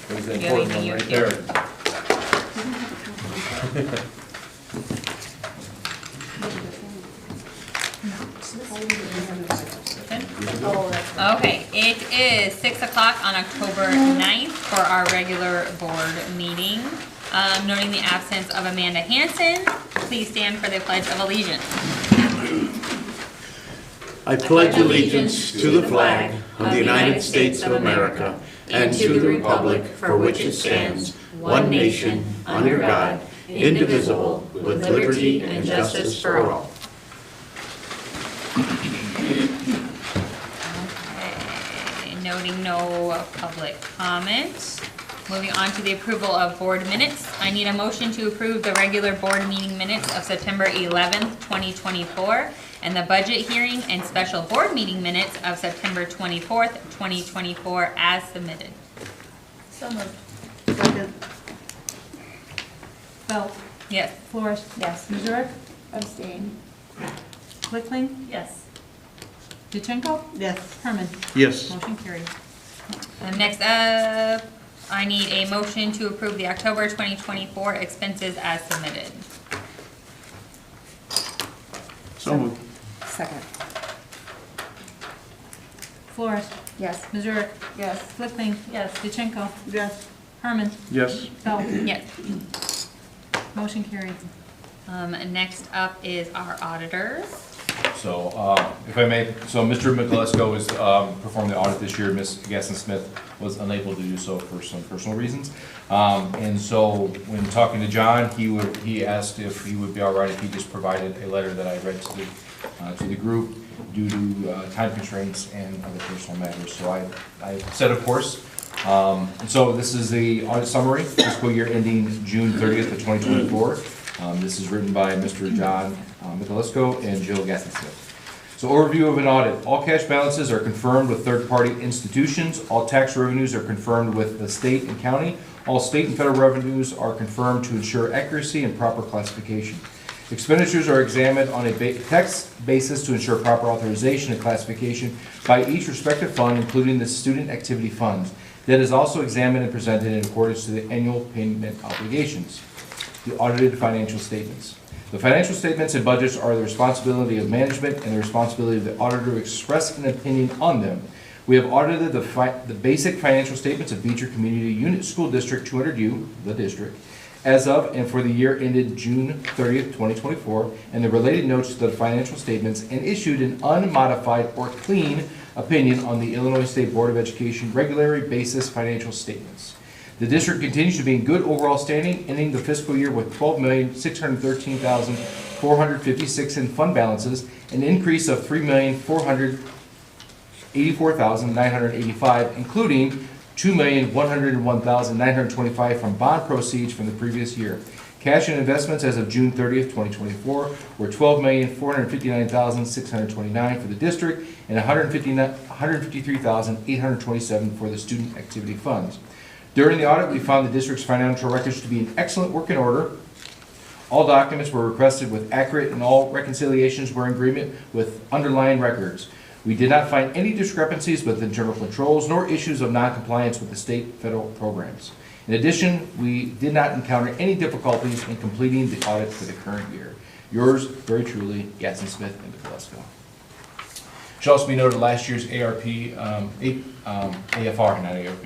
There's the important one right there. Okay, it is 6 o'clock on October 9th for our regular board meeting. Noting the absence of Amanda Hanson, please stand for the Pledge of Allegiance. I pledge allegiance to the flag of the United States of America and to the republic for which it stands, one nation, under God, indivisible, with liberty and justice for all. Okay, noting no public comments. Moving on to the approval of board minutes. I need a motion to approve the regular board meeting minutes of September 11th, 2024, and the budget hearing and special board meeting minutes of September 24th, 2024 as submitted. So moved. Second. Belt. Yes. Flores. Yes. Missouri. Abstain. Blickling. Yes. DeChenko. Yes. Herman. Yes. Motion carried. Next up, I need a motion to approve the October 2024 expenses as submitted. So moved. Second. Flores. Yes. Missouri. Yes. Blickling. Yes. DeChenko. Yes. Herman. Yes. Belt. Yes. Motion carried. Next up is our auditors. So, if I may, so Mr. McGlesko was performing the audit this year. Ms. Gasson-Smith was unable to do so for some personal reasons. And so, when talking to John, he asked if he would be all right if he just provided a letter that I read to the group due to time constraints and other personal matters. So I said, of course. And so this is the audit summary, fiscal year ending June 30th of 2024. This is written by Mr. John McGlesko and Jill Gaston-Smith. So overview of an audit. All cash balances are confirmed with third-party institutions. All tax revenues are confirmed with the state and county. All state and federal revenues are confirmed to ensure accuracy and proper classification. Expenditures are examined on a tax basis to ensure proper authorization and classification by each respective fund, including the student activity funds. That is also examined and presented in accordance to the annual payment obligations. The audited financial statements. The financial statements and budgets are the responsibility of management and the responsibility of the auditor to express an opinion on them. We have audited the basic financial statements of Beecher Community Unit School District 200U, the district, as of and for the year ended June 30th, 2024, and the related notes to the financial statements, and issued an unmodified or clean opinion on the Illinois State Board of Education regularly basis financial statements. The district continues to be in good overall standing, ending the fiscal year with $12,613,456 in fund balances, an increase of $3,484,985, including $2,101,925 from bond proceeds from the previous year. Cash and investments as of June 30th, 2024 were $12,459,629 for the district and $153,827 for the student activity funds. During the audit, we found the district's financial records to be in excellent working order. All documents were requested with accurate and all reconciliations were in agreement with underlying records. We did not find any discrepancies with internal controls nor issues of noncompliance with the state federal programs. In addition, we did not encounter any difficulties in completing the audit for the current year. Yours very truly, Gaston-Smith and McGlesko. Should also be noted last year's AFR, not ARP,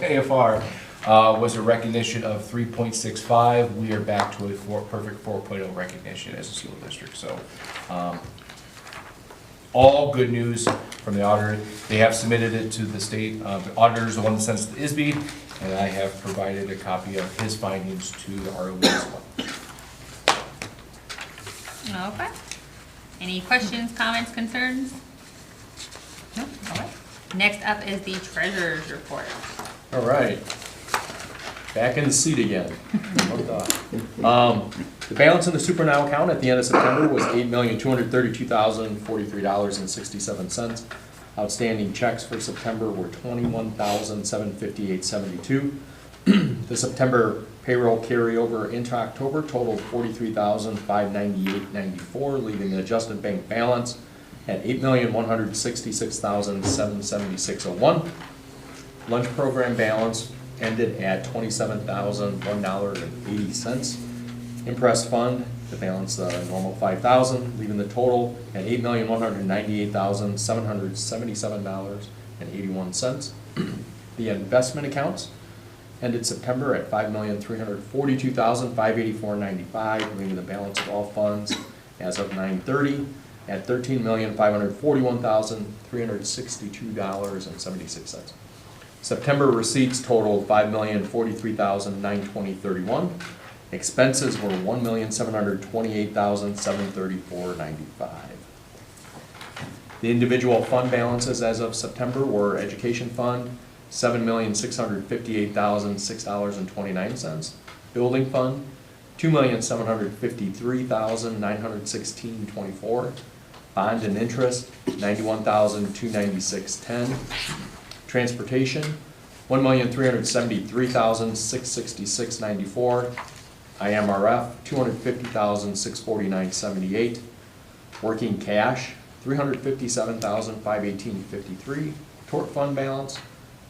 AFR was a recognition of 3.65. We are back to a perfect 4.0 recognition as a school district. So all good news from the auditor. They have submitted it to the state. The auditor is the one that sends it to ISB, and I have provided a copy of his findings to the ROE as well. Okay. Any questions, comments, concerns? No? All right. Next up is the treasurer's report. All right, back in the seat again. The balance in the super now account at the end of September was $8,232,043.67. Outstanding checks for September were $21,758.72. The September payroll carryover into October totaled $43,598.94, leaving the adjusted bank balance at $8,166,776.01. Lunch program balance ended at $27,001.80. Impress fund, the balance, normal $5,000, leaving the total at $8,198,777.81. The investment accounts ended September at $5,342,584.95, leaving the balance of all funds as of 9/30 at $13,541,362.76. September receipts totaled $5,043,920.31. Expenses were $1,728,734.95. The individual fund balances as of September were education fund, $7,658,006.29. Building fund, $2,753,916.24. Bond and interest, $91,296.10. Transportation, $1,373,666.94. IMRF, $250,649.78. Working cash, $357,518.53. Tort fund balance,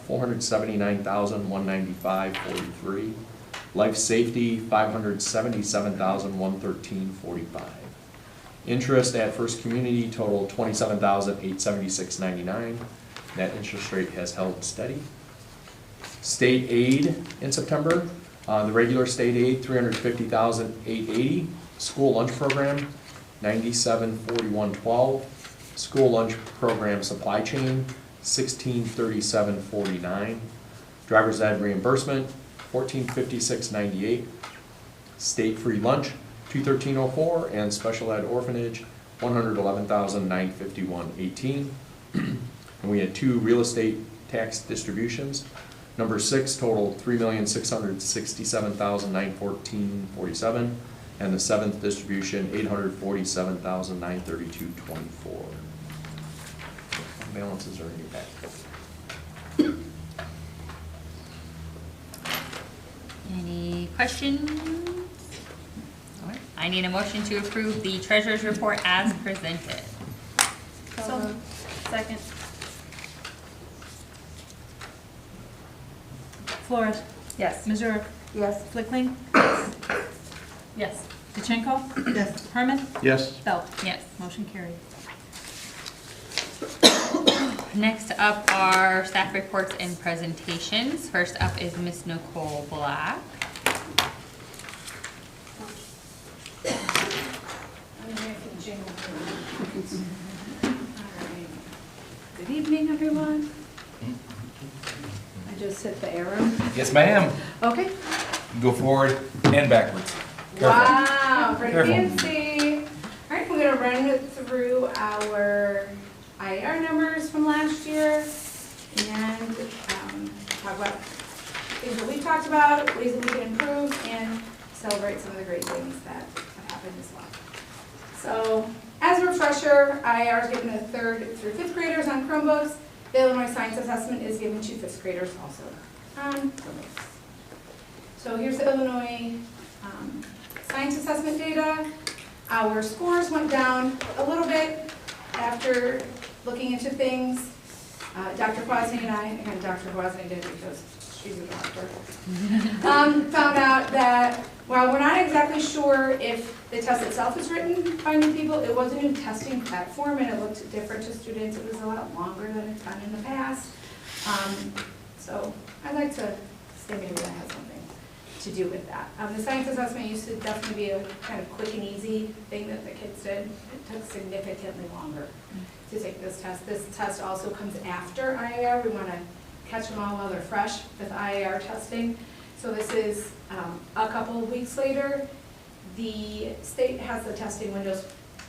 $479,195.43. Life safety, $577,113.45. Interest at First Community totaled $27,876.99. Net interest rate has held steady. State aid in September, the regular state aid, $350,880. School lunch program, $97,4112. School lunch program supply chain, $1637.49. Driver's ed reimbursement, $1456.98. State free lunch, $213.04, and special ed orphanage, $111,951.18. And we had 2 real estate tax distributions. Number 6 totaled $3,667,914.47, and the 7th distribution $847,932.24. Balances are in your packet. Any questions? I need a motion to approve the treasurer's report as presented. So moved. Second. Flores. Yes. Missouri. Yes. Flickling. Yes. DeChenko. Yes. Herman. Yes. Belt. Yes. Motion carried. Next up are staff reports and presentations. First up is Miss Nicole Black. Good evening, everyone. I just hit the arrow. Yes, ma'am. Okay. Go forward and backwards. Careful. Wow, pretty Careful. fancy. All right, we're gonna run through our IAR numbers from last year and talk about things that we talked about, ways that we can improve, and celebrate some of the great things that have happened as well. So, as a refresher, IAR is given to 3rd through 5th graders on Chromebooks. The Illinois Science Assessment is given to 5th graders also on Chromebooks. So here's the Illinois Science Assessment data. Our scores went down a little bit after looking into things. Dr. Kwasny and I, again, Dr. Kwasny did because she's a doctor, found out that while we're not exactly sure if the test itself is written by new people, it was a new testing platform and it looked different to students. It was a lot longer than it's done in the past. So I'd like to say maybe that has something to do with that. The science assessment used to definitely be a kind of quick and easy thing that the kids did. It took significantly longer to take this test. This test also comes after IAR. We want to catch them all while they're fresh with IAR testing. So this is a couple of weeks later. The state has the testing windows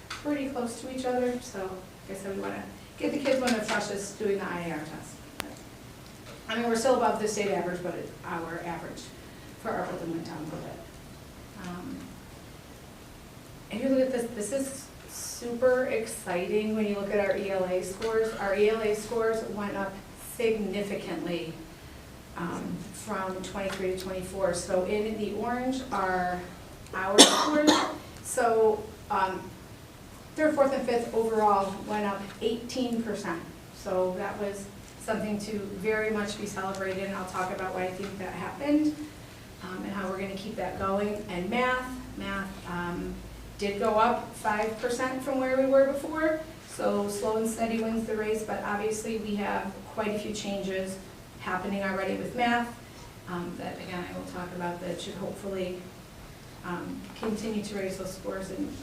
pretty close to each other, so like I said, we want to get the kids when they're freshest doing the IAR test. I mean, we're still above the state average, but our average for our building went down a little bit. If you look at this, this is super exciting when you look at our ELA scores. Our ELA scores went up significantly from 23 to 24. So in the orange are our scores. So 3rd, 4th, and 5th overall went up 18%. So that was something to very much be celebrated, and I'll talk about why I think that happened, and how we're gonna keep that going. And math did go up 5% from where we were before, so slow and steady wins the race, but obviously we have quite a few changes happening already with math, that again, I will talk about, that should hopefully continue to raise those scores, and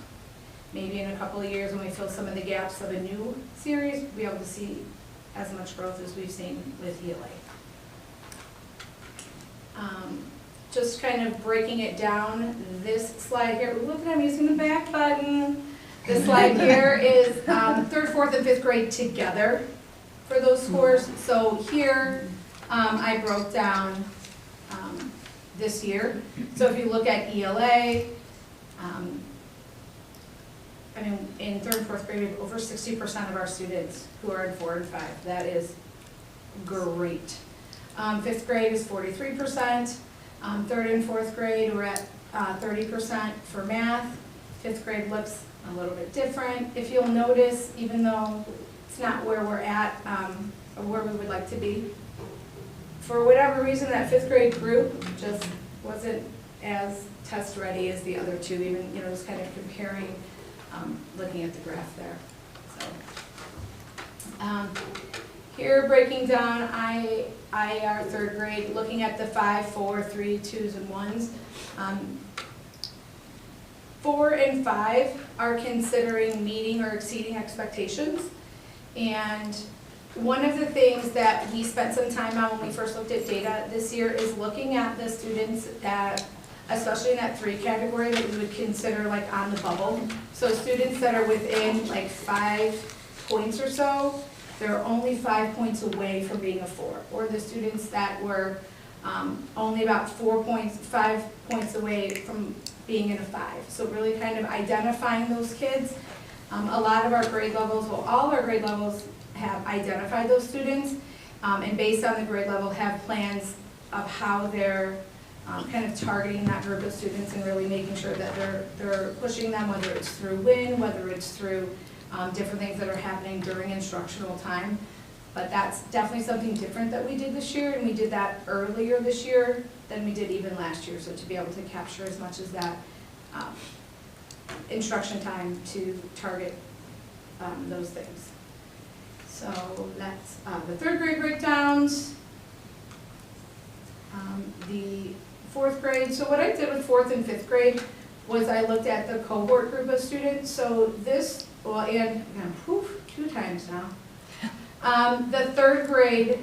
maybe in a couple of years when we fill some of the gaps of a new series, we'll be able to see as much growth as we've seen with ELA. Just kind of breaking it down, this slide here, look at, I'm using the back button. This slide here is third, fourth, and fifth grade together for those scores. So here, I broke down this year. So if you look at ELA, I mean, in third and fourth grade, we have over 60% of our students who are in 4 and 5. That is great. Fifth grade is 43%. Third and fourth grade, we're at 30% for math. Fifth grade looks a little bit different. If you'll notice, even though it's not where we're at, or where we would like to be, for whatever reason, that fifth grade group just wasn't as test ready as the other two, even, just kind of comparing, looking at the graph there. So, here breaking down IAR third grade, looking at the 5, 4, 3, 2s, and 1s. 4 and 5 are considering meeting or exceeding expectations. And one of the things that we spent some time on when we first looked at data this year is looking at the students that, especially in that 3 category, that we would consider like on the bubble. So students that are within like 5 points or so, they're only 5 points away from being a 4. Or the students that were only about 5 points away from being in a 5. So really kind of identifying those kids. A lot of our grade levels, well, all our grade levels have identified those students, and based on the grade level have plans of how they're kind of targeting that group of students and really making sure that they're pushing them, whether it's through WIN, whether it's through different things that are happening during instructional time. But that's definitely something different that we did this year, and we did that earlier this year than we did even last year. So to be able to capture as much as that instruction time to target those things. So that's the third grade breakdowns. The fourth grade, so what I did with fourth and fifth grade was I looked at the cohort group of students. So this, well, and 2 times now. The third grade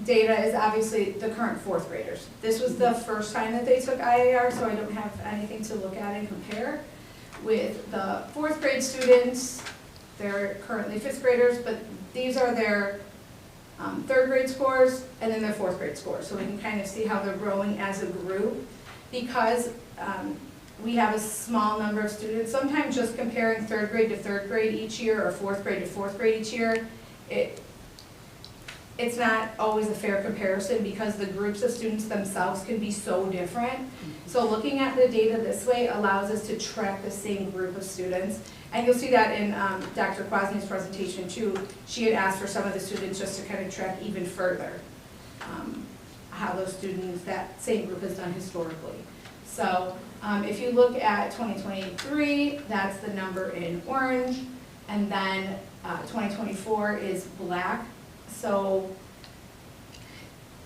data is obviously the current fourth graders. This was the first time that they took IAR, so I don't have anything to look at and compare. With the fourth grade students, they're currently fifth graders, but these are their third grade scores and then their fourth grade scores. So we can kind of see how they're growing as a group. Because we have a small number of students, sometimes just comparing third grade to third grade each year or fourth grade to fourth grade each year, it's not always a fair comparison because the groups of students themselves can be so different. So looking at the data this way allows us to track the same group of students. And you'll see that in Dr. Kwasny's presentation too. She had asked for some of the students just to kind of track even further how those students, that same group has done historically. So if you look at 2023, that's the number in orange, and then 2024 is black. So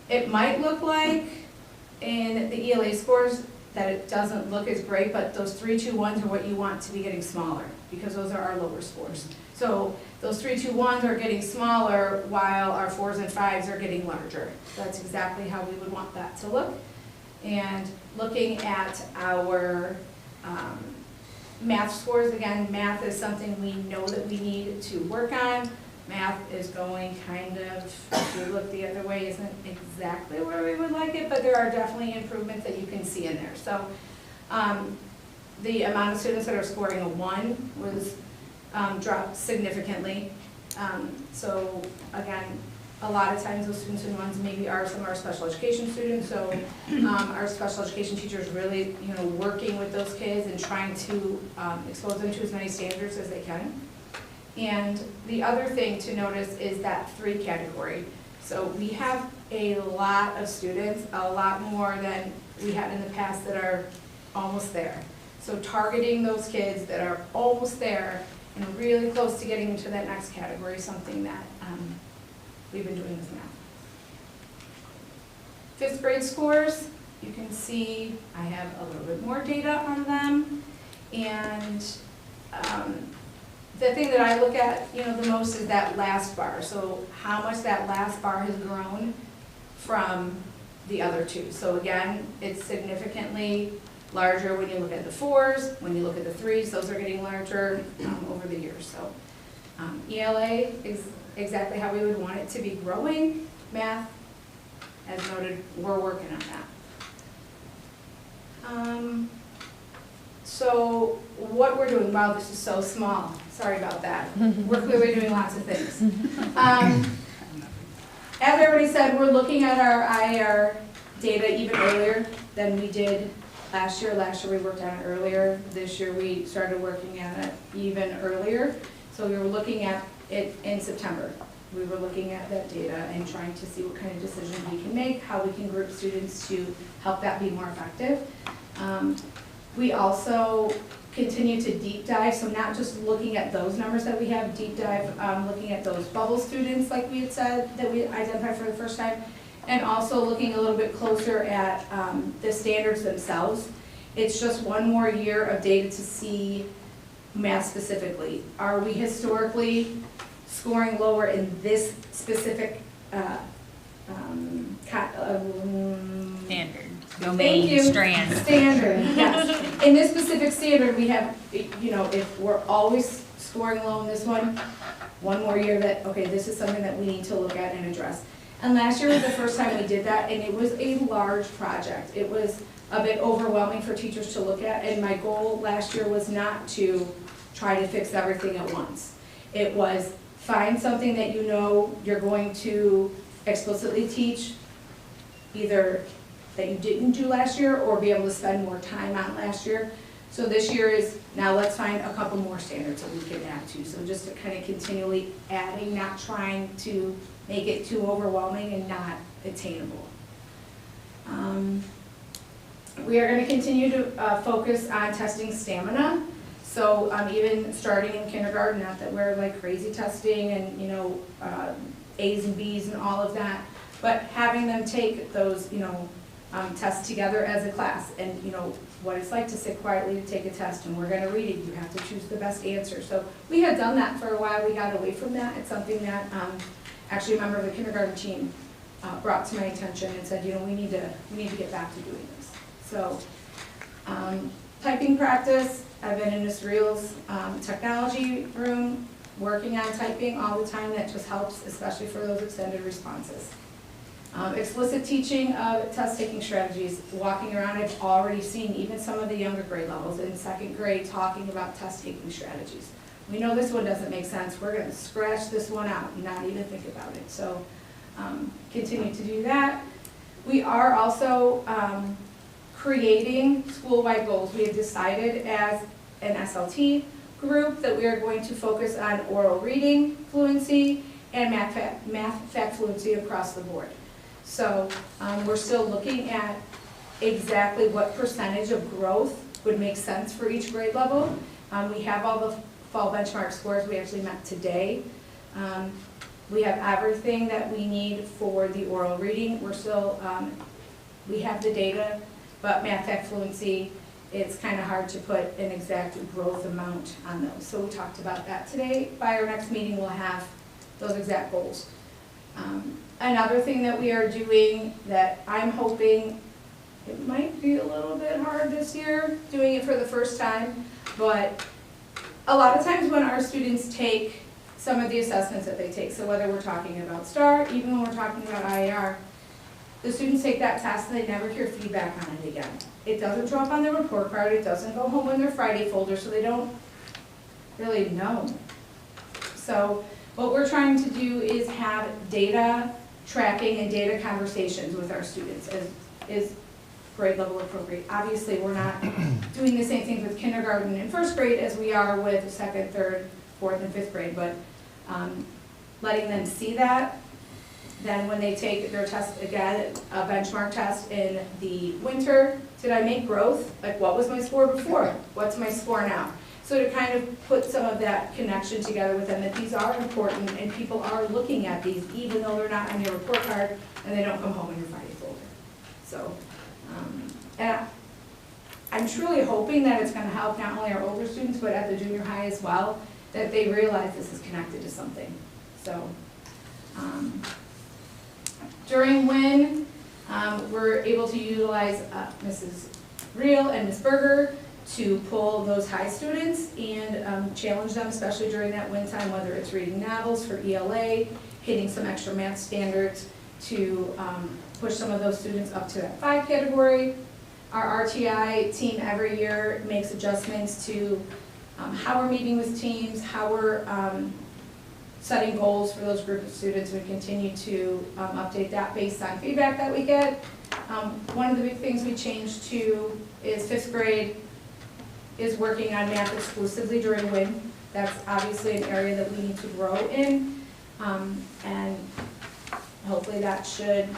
it might look like in the ELA scores that it doesn't look as great, but those 3, 2, 1s are what you want to be getting smaller because those are our lower scores. So those 3, 2, 1s are getting smaller while our 4s and 5s are getting larger. That's exactly how we would want that to look. And looking at our math scores, again, math is something we know that we need to work on. Math is going kind of, if you look the other way, isn't exactly where we would like it, but there are definitely improvements that you can see in there. So the amount of students that are scoring a 1 was dropped significantly. So again, a lot of times those students in 1s maybe are some of our special education students. So our special education teachers really, working with those kids and trying to expose them to as many standards as they can. And the other thing to notice is that 3 category. So we have a lot of students, a lot more than we had in the past that are almost there. So targeting those kids that are almost there and really close to getting into that next category is something that we've been doing with math. 5th grade scores, you can see I have a little bit more data on them. And the thing that I look at, the most is that last bar. So how much that last bar has grown from the other 2. So again, it's significantly larger when you look at the 4s, when you look at the 3s, those are getting larger over the years. So ELA is exactly how we would want it to be growing. Math, as noted, we're working on that. So what we're doing, wow, this is so small. Sorry about that. We're clearly doing lots of things. As I already said, we're looking at our IAR data even earlier than we did last year. Last year we worked on it earlier. This year we started working at it even earlier. So we were looking at it in September. We were looking at that data and trying to see what kind of decisions we can make, how we can group students to help that be more effective. We also continue to deep dive, so not just looking at those numbers that we have, deep dive, looking at those bubble students like we had said, that we identified for the first time, and also looking a little bit closer at the standards themselves. It's just one more year of data to see math specifically. Are we historically scoring lower in this specific Standard, Thank domain, you. strand. Standard, yes. In this specific standard, we have, if we're always scoring low in this one more year that, okay, this is something that we need to look at and address. And last year was the first time we did that, and it was a large project. It was a bit overwhelming for teachers to look at, and my goal last year was not to try to fix everything at once. It was find something that you're going to explicitly teach, either that you didn't do last year or be able to spend more time on last year. So this year is, now let's find a couple more standards that we can add to. So just to kind of continually adding, not trying to make it too overwhelming and not attainable. We are going to continue to focus on testing stamina. So even starting in kindergarten, not that we're like crazy testing and A's and B's and all of that, but having them take those tests together as a class, and what it's like to sit quietly to take a test, and we're going to read it. You have to choose the best answer. So we had done that for a while. We got away from that. It's something that actually a member of the kindergarten team brought to my attention and said, we need to get back to doing this. So typing practice. I've been in Ms. Reel's technology room working on typing all the time. That just helps, especially for those extended responses. Explicit teaching of test-taking strategies. Walking around, I've already seen even some of the younger grade levels in 2nd grade talking about test-taking strategies. We know this one doesn't make sense. We're going to scratch this one out and not even think about it. So continue to do that. We are also creating school-wide goals. We have decided as an SLT group that we are going to focus on oral reading fluency and math fact fluency across the board. So we're still looking at exactly what percentage of growth would make sense for each grade level. We have all the fall benchmark scores. We actually met today. We have everything that we need for the oral reading. We're still, we have the data, but math fact fluency, it's kind of hard to put an exact growth amount on those. So we talked about that today. By our next meeting, we'll have those exact goals. Another thing that we are doing that I'm hoping, it might be a little bit hard this year, doing it for the first time, but a lot of times when our students take some of the assessments that they take, so whether we're talking about STAR, even when we're talking about IAR, the students take that test and they never hear feedback on it again. It doesn't show up on their report card, it doesn't go home in their Friday folder, so they don't really know. So what we're trying to do is have data tracking and data conversations with our students is grade level appropriate. Obviously, we're not doing the same things with kindergarten and 1st grade as we are with 2nd, 3rd, 4th and 5th grade, but letting them see that. Then when they take their test again, a benchmark test in the winter, did I make growth? Like, what was my score before? What's my score now? So to kind of put some of that connection together with them, that these are important and people are looking at these, even though they're not on your report card and they don't come home in your Friday folder. So, and I'm truly hoping that it's gonna help not only our older students, but at the junior high as well, that they realize this is connected to something. So, during WIN, we're able to utilize Mrs. Reel and Ms. Berger to pull those high students and challenge them, especially during that WIN time, whether it's reading novels for ELA, hitting some extra math standards to push some of those students up to that 5 category. Our RTI team every year makes adjustments to how we're meeting with teams, how we're setting goals for those group of students. We continue to update that based on feedback that we get. One of the big things we changed to is 5th grade is working on math exclusively during WIN. That's obviously an area that we need to grow in, and hopefully that should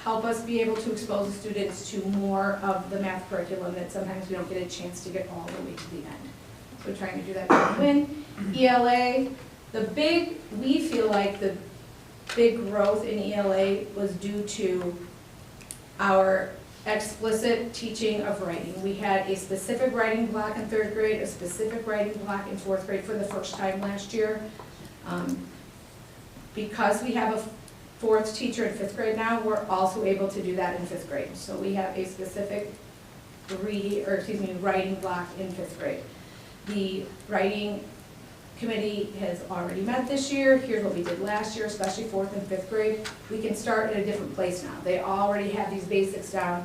help us be able to expose the students to more of the math curriculum that sometimes we don't get a chance to get all the way to the end. So we're trying to do that during WIN. ELA, we feel like the big growth in ELA was due to our explicit teaching of writing. We had a specific writing block in 3rd grade, a specific writing block in 4th grade for the first time last year. Because we have a 4th teacher in 5th grade now, we're also able to do that in 5th grade. So we have a specific writing block in 5th grade. The writing committee has already met this year. Here's what we did last year, especially 4th and 5th grade. We can start at a different place now. They already have these basics down.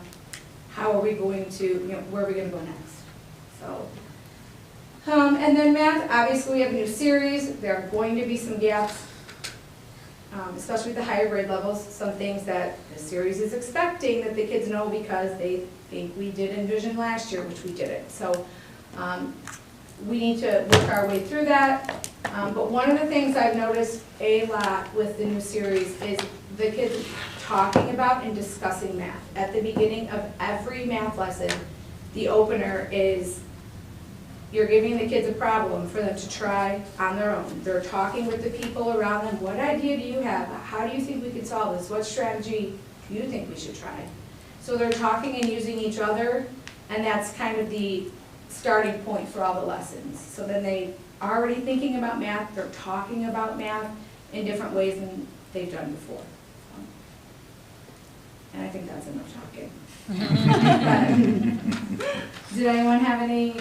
How are we going to, where are we going to go next? So, and then math, obviously we have a new series. There are going to be some gaps, especially at the higher grade levels, some things that the series is expecting that the kids know because they think we did envision last year, which we didn't. So, we need to work our way through that. But one of the things I've noticed a lot with the new series is the kids talking about and discussing math. At the beginning of every math lesson, the opener is, you're giving the kids a problem for them to try on their own. They're talking with the people around them. What idea do you have? How do you think we could solve this? What strategy do you think we should try? So they're talking and using each other, and that's kind of the starting point for all the lessons. So then they are already thinking about math, they're talking about math in different ways than they've done before. And I think that's enough talking. Did anyone have any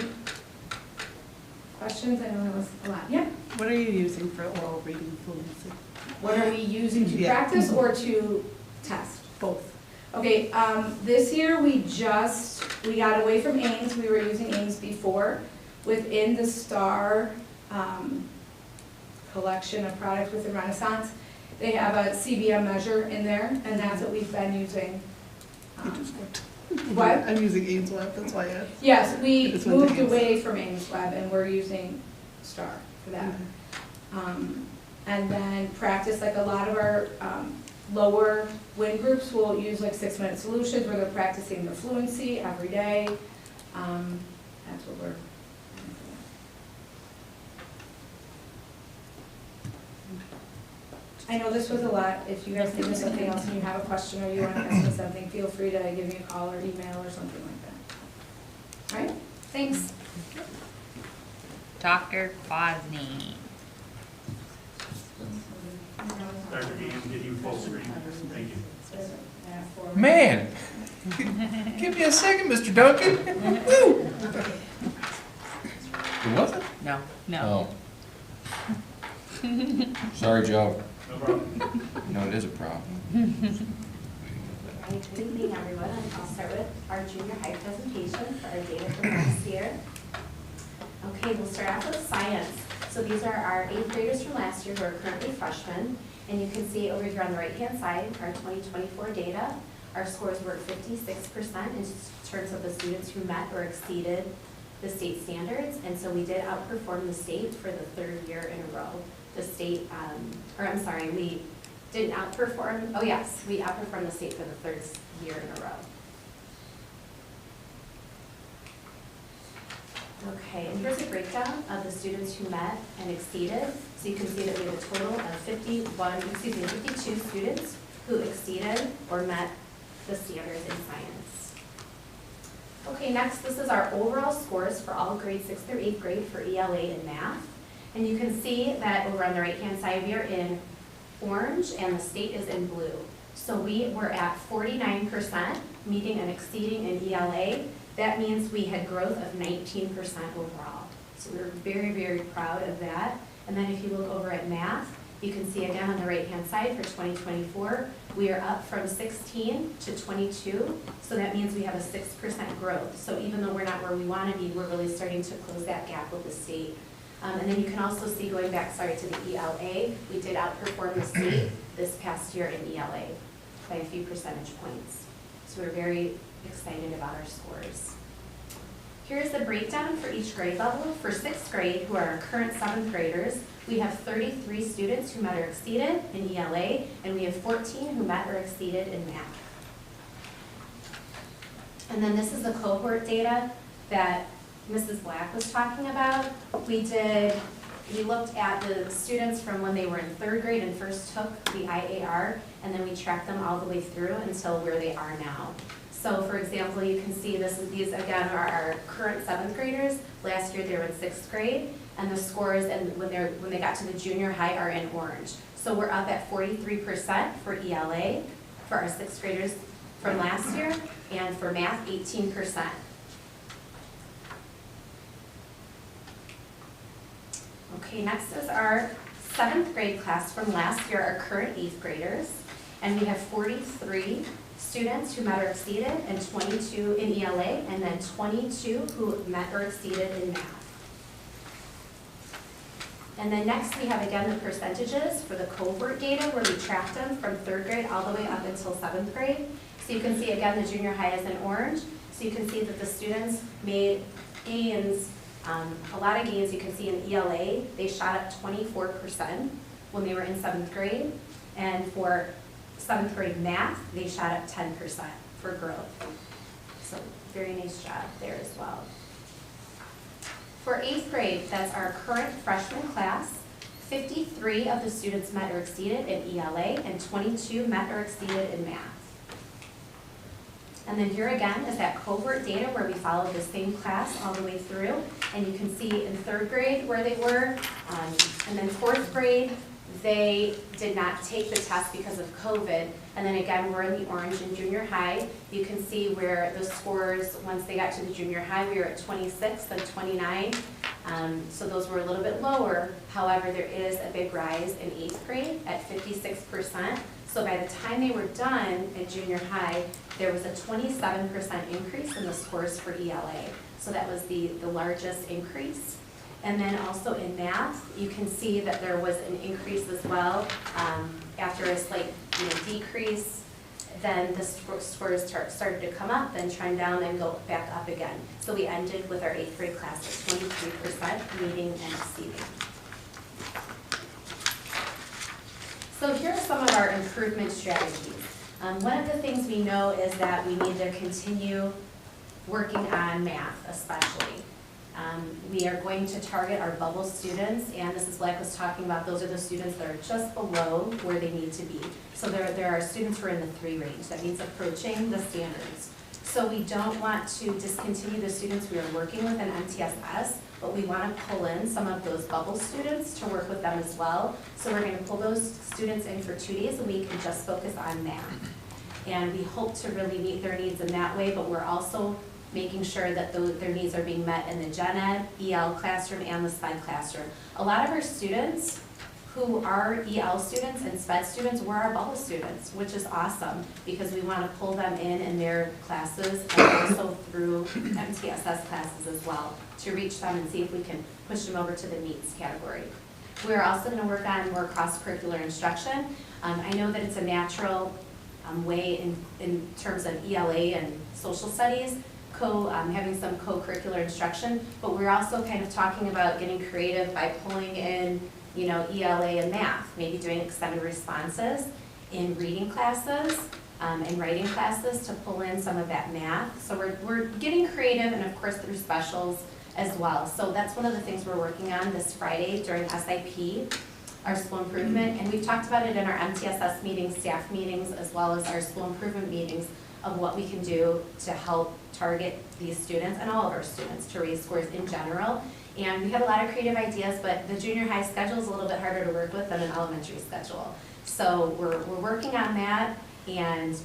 questions? I know that was a lot. Yeah? What are you using for oral reading fluency? What are we using to Yeah. practice or to test? Both. Okay, this year we got away from Ames. We were using Ames before. Within the STAR collection of products within Renaissance, they have a CBM measure in there, and that's what we've been using. You just looked. What? I'm using Ames Web, that's why I asked. Yes, we It's one moved thing. away from Ames Web, and we're using STAR for that. And then practice, like a lot of our lower WIN groups will use like 6-minute solutions where they're practicing their fluency every day. That's what we're. I know this was a lot. If you guys think of something else and you have a question or you want to ask me something, feel free to give me a call or email or something like that. All right, thanks. Dr. Quasney. Dr. Dean, get you full screen. Thank you. Man, give me a second, Mr. Duncan. Woo! It wasn't? No. No. Oh. Sorry, Joe. No problem. No, it is a problem. Good evening, everyone. I'll start with our junior high presentation for our data from last year. Okay, we'll start off with science. So these are our 8th graders from last year who are currently freshmen. And you can see over here on the right-hand side, our 2024 data. Our scores were 56% in terms of the students who met or exceeded the state standards, and so we did outperform the state for the third year in a row. The state, we didn't outperform, oh yes, we outperformed the state for the third year in a row. Okay, and here's a breakdown of the students who met and exceeded. So you can see that we have a total of 52 students who exceeded or met the standards in science. Okay, next, this is our overall scores for all grades 6th through 8th grade for ELA and math. And you can see that over on the right-hand side, we are in orange and the state is in blue. So we were at 49% meeting and exceeding in ELA. That means we had growth of 19% overall. So we're very, very proud of that. And then if you look over at math, you can see again on the right-hand side for 2024, we are up from 16 to 22. So that means we have a 6% growth. So even though we're not where we want to be, we're really starting to close that gap with the state. And then you can also see, going back, to the ELA, we did outperform the state this past year in ELA by a few percentage points. So we're very excited about our scores. Here's the breakdown for each grade level. For 6th grade, who are our current 7th graders, we have 33 students who met or exceeded in ELA, and we have 14 who met or exceeded in math. And then this is the cohort data that Mrs. Black was talking about. We looked at the students from when they were in 3rd grade and first took the IAR, and then we tracked them all the way through until where they are now. So for example, you can see these again are our current 7th graders. Last year they were in 6th grade, and the scores and when they got to the junior high are in orange. So we're up at 43% for ELA for our 6th graders from last year, and for math, 18%. Okay, next is our 7th grade class from last year, our current 8th graders. And we have 43 students who met or exceeded, and 22 in ELA, and then 22 who met or exceeded in math. And then next we have again the percentages for the cohort data where we tracked them from 3rd grade all the way up until 7th grade. So you can see again the junior high is in orange. So you can see that the students made gains, a lot of gains. You can see in ELA, they shot up 24% when they were in 7th grade. And for 7th grade math, they shot up 10% for growth. So very nice job there as well. For 8th grade, that's our current freshman class, 53 of the students met or exceeded in ELA, and 22 met or exceeded in math. And then here again is that cohort data where we followed the same class all the way through. And you can see in 3rd grade where they were, and then 4th grade, they did not take the test because of COVID. And then again, we're in the orange in junior high. You can see where the scores, once they got to the junior high, we were at 26 and 29. So those were a little bit lower. However, there is a big rise in 8th grade at 56%. So by the time they were done at junior high, there was a 27% increase in the scores for ELA. So that was the largest increase. And then also in math, you can see that there was an increase as well. After a slight decrease, then the scores started to come up, then trend down, then go back up again. So we ended with our 8th grade class at 23% meeting and exceeding. So here are some of our improvement strategies. One of the things we know is that we need to continue working on math, especially. We are going to target our bubble students, and Mrs. Black was talking about those are the students that are just below where they need to be. So there are students who are in the 3 range. That means approaching the standards. So we don't want to discontinue the students we are working with in MTSS, but we want to pull in some of those bubble students to work with them as well. So we're going to pull those students in for 2 days a week and just focus on math. And we hope to really meet their needs in that way, but we're also making sure that their needs are being met in the Gen Ed, EL classroom, and the SPED classroom. A lot of our students who are EL students and SPED students were our bubble students, which is awesome because we want to pull them in their classes and also through MTSS classes as well to reach them and see if we can push them over to the needs category. We're also going to work on more cross-curricular instruction. I know that it's a natural way in terms of ELA and social studies having some co-curricular instruction, but we're also kind of talking about getting creative by pulling in, you know, ELA and math, maybe doing extended responses in reading classes, and writing classes to pull in some of that math. So we're getting creative, and of course through specials as well. So that's one of the things we're working on this Friday during SIP, our school improvement, and we've talked about it in our MTSS meetings, staff meetings, as well as our school improvement meetings of what we can do to help target these students and all of our students to raise scores in general. And we have a lot of creative ideas, but the junior high schedule is a little bit harder to work with than an elementary schedule. So we're working on that, and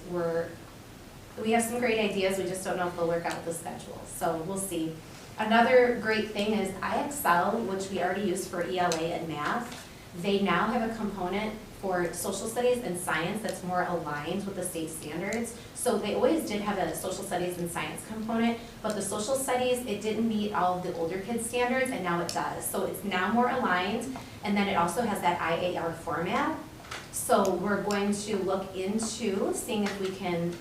we have some great ideas, we just don't know if they'll work out with the schedule, so we'll see. Another great thing is IXL, which we already use for ELA and math, they now have a component for social studies and science that's more aligned with the state standards. So they always did have a social studies and science component, but the social studies, it didn't meet all of the older kids' standards, and now it does. So it's now more aligned, and then it also has that IAR format. So we're going to look into seeing if we can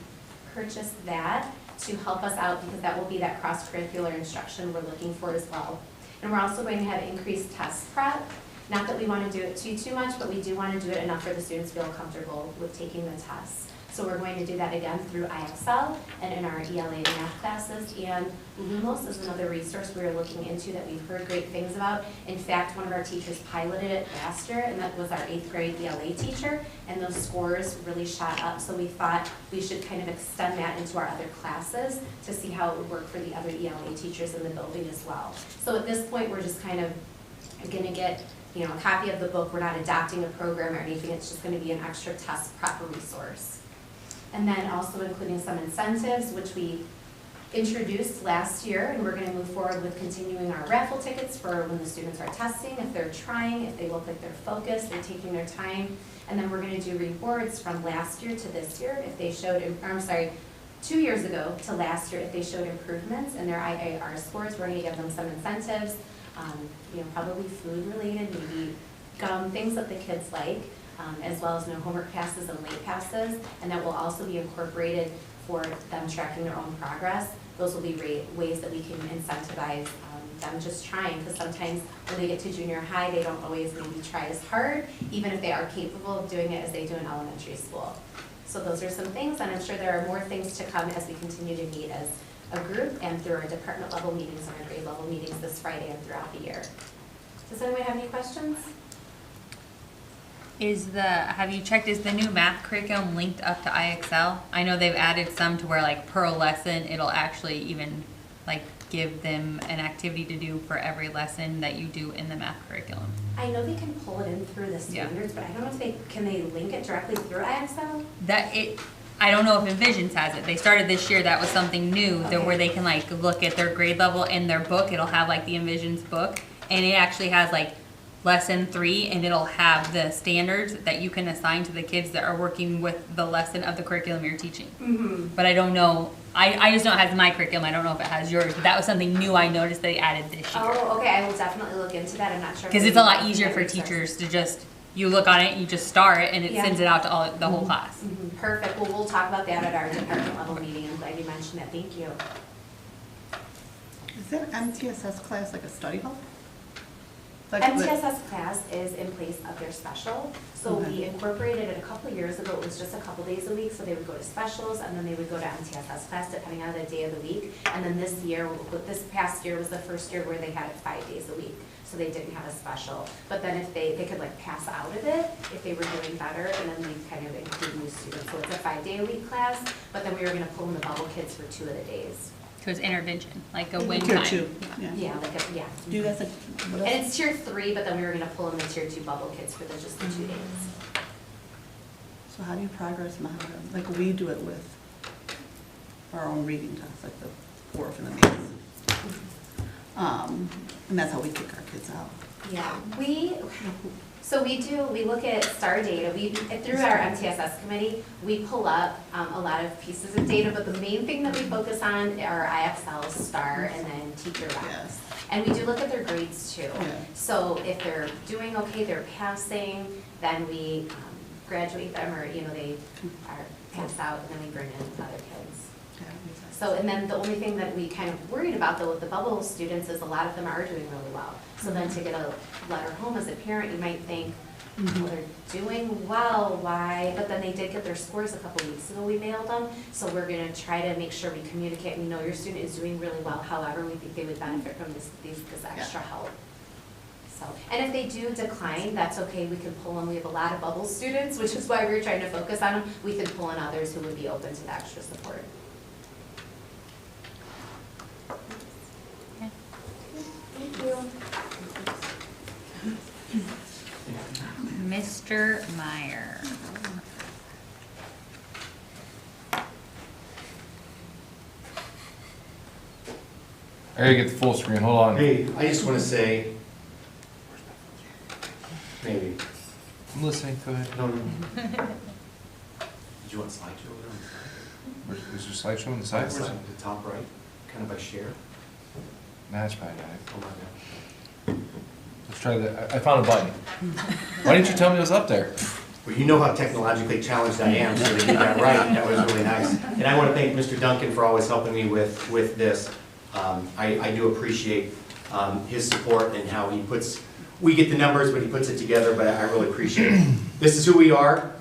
purchase that to help us out, because that will be that cross-curricular instruction we're looking for as well. And we're also going to have increased test prep. Not that we want to do it too much, but we do want to do it enough for the students to feel comfortable with taking the tests. So we're going to do that again through IXL and in our ELA and math classes. And Lumos is another resource we're looking into that we've heard great things about. In fact, one of our teachers piloted it last year, and that was our 8th grade ELA teacher, and those scores really shot up. So we thought we should kind of extend that into our other classes to see how it would work for the other ELA teachers in the building as well. So at this point, we're just kind of going to get, you know, a copy of the book. We're not adopting a program or anything. It's just going to be an extra test prep resource. And then also including some incentives, which we introduced last year, and we're going to move forward with continuing our raffle tickets for when the students are testing, if they're trying, if they look like they're focused, they're taking their time. And then we're going to do rewards from last year to this year if they showed, 2 years ago to last year, if they showed improvements in their IAR scores. We're going to give them some incentives, you know, probably food related, maybe gum, things that the kids like. As well as no homework passes and late passes, and that will also be incorporated for them tracking their own progress. Those will be ways that we can incentivize them just trying, because sometimes when they get to junior high, they don't always maybe try as hard, even if they are capable of doing it as they do in elementary school. So those are some things, and I'm sure there are more things to come as we continue to meet as a group and through our department level meetings and our grade level meetings this Friday and throughout the year. Does anyone have any questions? Have you checked, is the new math curriculum linked up to IXL? I know they've added some to where like per lesson, it'll actually even like give them an activity to do for every lesson that you do in the math curriculum. I know they can pull it in through the standards, but I don't know if can they link it directly through IXL? I don't know if Envisions has it. They started this year, that was something new, where they can like look at their grade level in their book. It'll have like the Envisions book, and it actually has like lesson 3, and it'll have the standards that you can assign to the kids that are working with the lesson of the curriculum you're teaching. Mm-hmm. But I don't know, I just know it has my curriculum, I don't know if it has yours, but that was something new I noticed they added this year. Oh, okay, I will definitely look into that, I'm not sure. Because it's a lot easier for teachers to just, you look on it, you just star it, and it sends it out to the whole class. Mm-hmm. Perfect, well, we'll talk about that at our department level meeting, I'm glad you mentioned that, thank you. Is that MTSS class like a study hall? MTSS class is in place of their special, so we incorporated it a couple of years ago. It was just a couple days a week, so they would go to specials, and then they would go to MTSS class depending on the day of the week. And then this past year was the first year where they had it 5 days a week, so they didn't have a special. But then if they could like pass out of it if they were doing better, and then we kind of include new students. So it's a 5-day-a-week class, but then we were going to pull in the bubble kids for 2 of the days. So it's intervention, like a wing Tier time. 2, Yeah, Do you guys think, what else? And it's tier 3, but then we were gonna pull in the tier 2 bubble kids for just the 2 days. So how do you progress monitor? Like we do it with our own reading tests, like the fourth and the math. And that's how we kick our kids out. Yeah, we look at STAR data. Through our MTSS committee, we pull up a lot of pieces of data, but the main thing that we focus on are IXL, STAR, and then teacher reps. Yes. And we do look at their grades too. Yeah. So if they're doing okay, they're passing, then we graduate them, or they are passed out, and then we bring in other kids. Yeah, So, and then the only thing that we kind of worried about though with the bubble students is a lot of them are doing really well. So then to get a letter home as a parent, you might think, well, they're doing well, why? But then they did get their scores a couple weeks ago, we mailed them. So we're gonna try to make sure we communicate, we know your student is doing really well, however, we think they would benefit from this extra help. So, and if they do decline, that's okay, we can pull them, we have a lot of bubble students, which is why we're trying to focus on them. We can pull in others who would be open to the extra support. Okay. Thank you. Mr. Meyer. I gotta get the full screen, hold on. Hey, I just want to say, maybe, I'm listening, go ahead. no, no. Did you want slideshow over on the side? Is there a slideshow on the side? Slide at the top right, kind of by share. Nah, it's fine, guys. Oh my God. Let's try that. I found a button. Why didn't you tell me it was up there? Well, you know how technologically challenged I am, so to get that right, that was really nice. And I want to thank Mr. Duncan for always helping me with this. I do appreciate his support and how he puts, we get the numbers, but he puts it together, but I really appreciate it. This is who we are,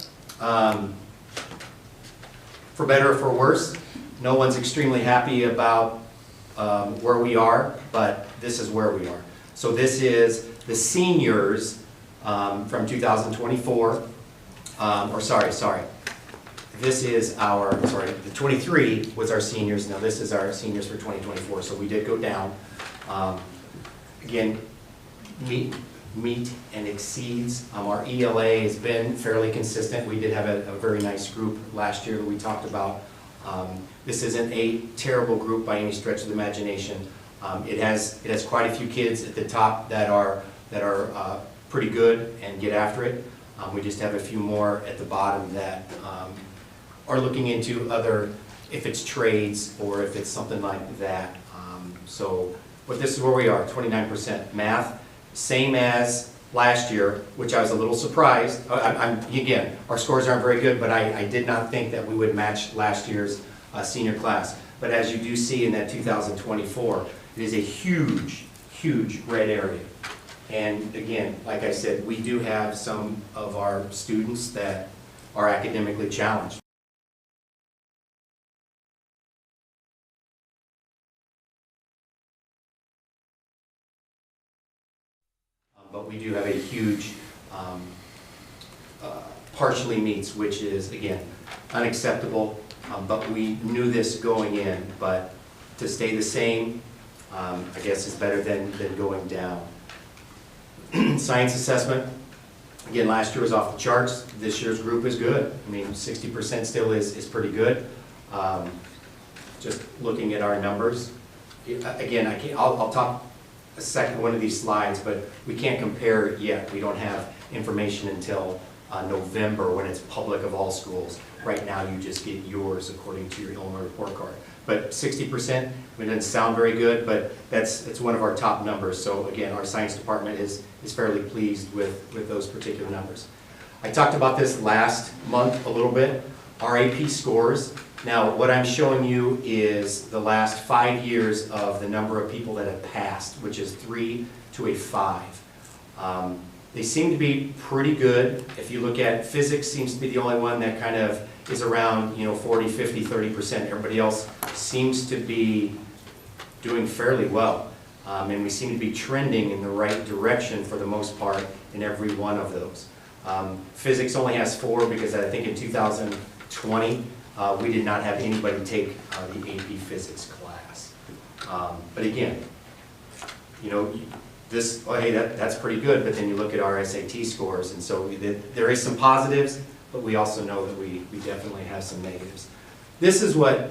for better or for worse. No one's extremely happy about where we are, but this is where we are. So this is the seniors from 2024, or sorry. This is our, the 23 was our seniors, now this is our seniors for 2024, so we did go down. Again, meet and exceeds. Our ELA has been fairly consistent. We did have a very nice group last year that we talked about. This isn't a terrible group by any stretch of the imagination. It has quite a few kids at the top that are pretty good and get after it. We just have a few more at the bottom that are looking into other, if it's trades or if it's something like that. But this is where we are, 29%. Math, same as last year, which I was a little surprised. Again, our scores aren't very good, but I did not think that we would match last year's senior class. But as you do see in that 2024, it is a huge, huge red area. And again, like I said, we do have some of our students that are academically challenged. But we do have a huge partially meets, which is, again, unacceptable. But we knew this going in, but to stay the same, I guess is better than going down. Science assessment, again, last year was off the charts. This year's group is good. I mean, 60% still is pretty good. Just looking at our numbers. Again, I'll talk a second one of these slides, but we can't compare it yet. We don't have information until November when it's public of all schools. Right now, you just get yours according to your Illinois report card. But 60%, it doesn't sound very good, but it's one of our top numbers. So again, our science department is fairly pleased with those particular numbers. I talked about this last month a little bit, our AP scores. Now, what I'm showing you is the last 5 years of the number of people that have passed, which is 3 to a 5. They seem to be pretty good. If you look at physics, seems to be the only one that kind of is around 40, 50, 30%. Everybody else seems to be doing fairly well. And we seem to be trending in the right direction for the most part in every one of those. Physics only has 4 because I think in 2020 we did not have anybody take the AP physics class. But again, this, oh, hey, that's pretty good, but then you look at our SAT scores, and so there is some positives, but we also know that we definitely have some negatives. This is what,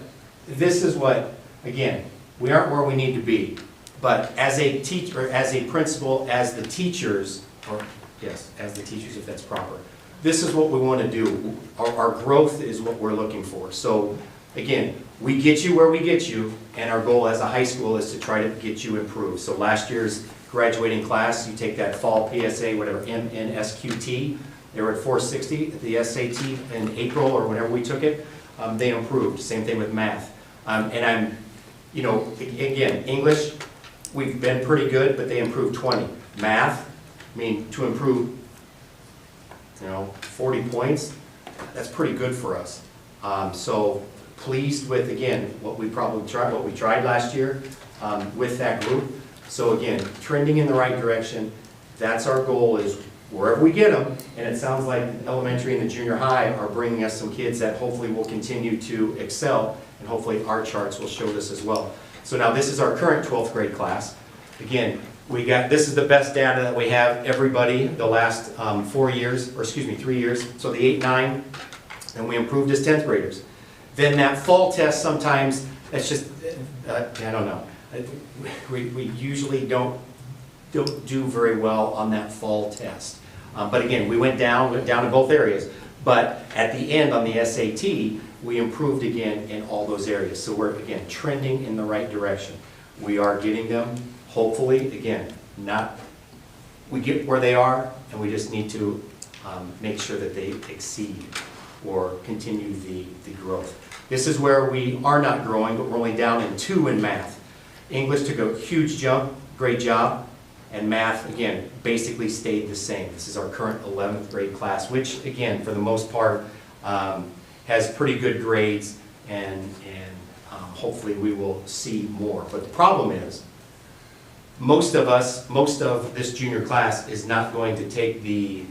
again, we aren't where we need to be, but as a teacher, as a principal, as the teachers, or yes, as the teachers if that's proper, this is what we want to do. Our growth is what we're looking for. So again, we get you where we get you, and our goal as a high school is to try to get you improved. So last year's graduating class, you take that fall PSA, whatever, MNSQT, they were at 460 at the SAT in April or whenever we took it. They improved. Same thing with math. And I'm, you know, again, English, we've been pretty good, but they improved 20. Math, I mean, to improve, you know, 40 points, that's pretty good for us. So pleased with, again, what we tried last year with that group. So again, trending in the right direction. That's our goal, is wherever we get them, and it sounds like elementary and the junior high are bringing us some kids that hopefully will continue to excel, and hopefully our charts will show this as well. So now this is our current 12th grade class. Again, this is the best data that we have, everybody, the last 3 years, so the 8, 9, and we improved as 10th graders. Then that fall test, sometimes, that's just, I don't know. We usually don't do very well on that fall test. But again, we went down in both areas. But at the end on the SAT, we improved again in all those areas. So we're, again, trending in the right direction. We are getting them, hopefully, again, we get where they are, and we just need to make sure that they exceed or continue the growth. This is where we are not growing, but we're only down in 2 in math. English took a huge jump, great job, and math, again, basically stayed the same. This is our current 11th grade class, which, again, for the most part, has pretty good grades, and hopefully we will see more. But the problem is, most of this junior class is not going to take the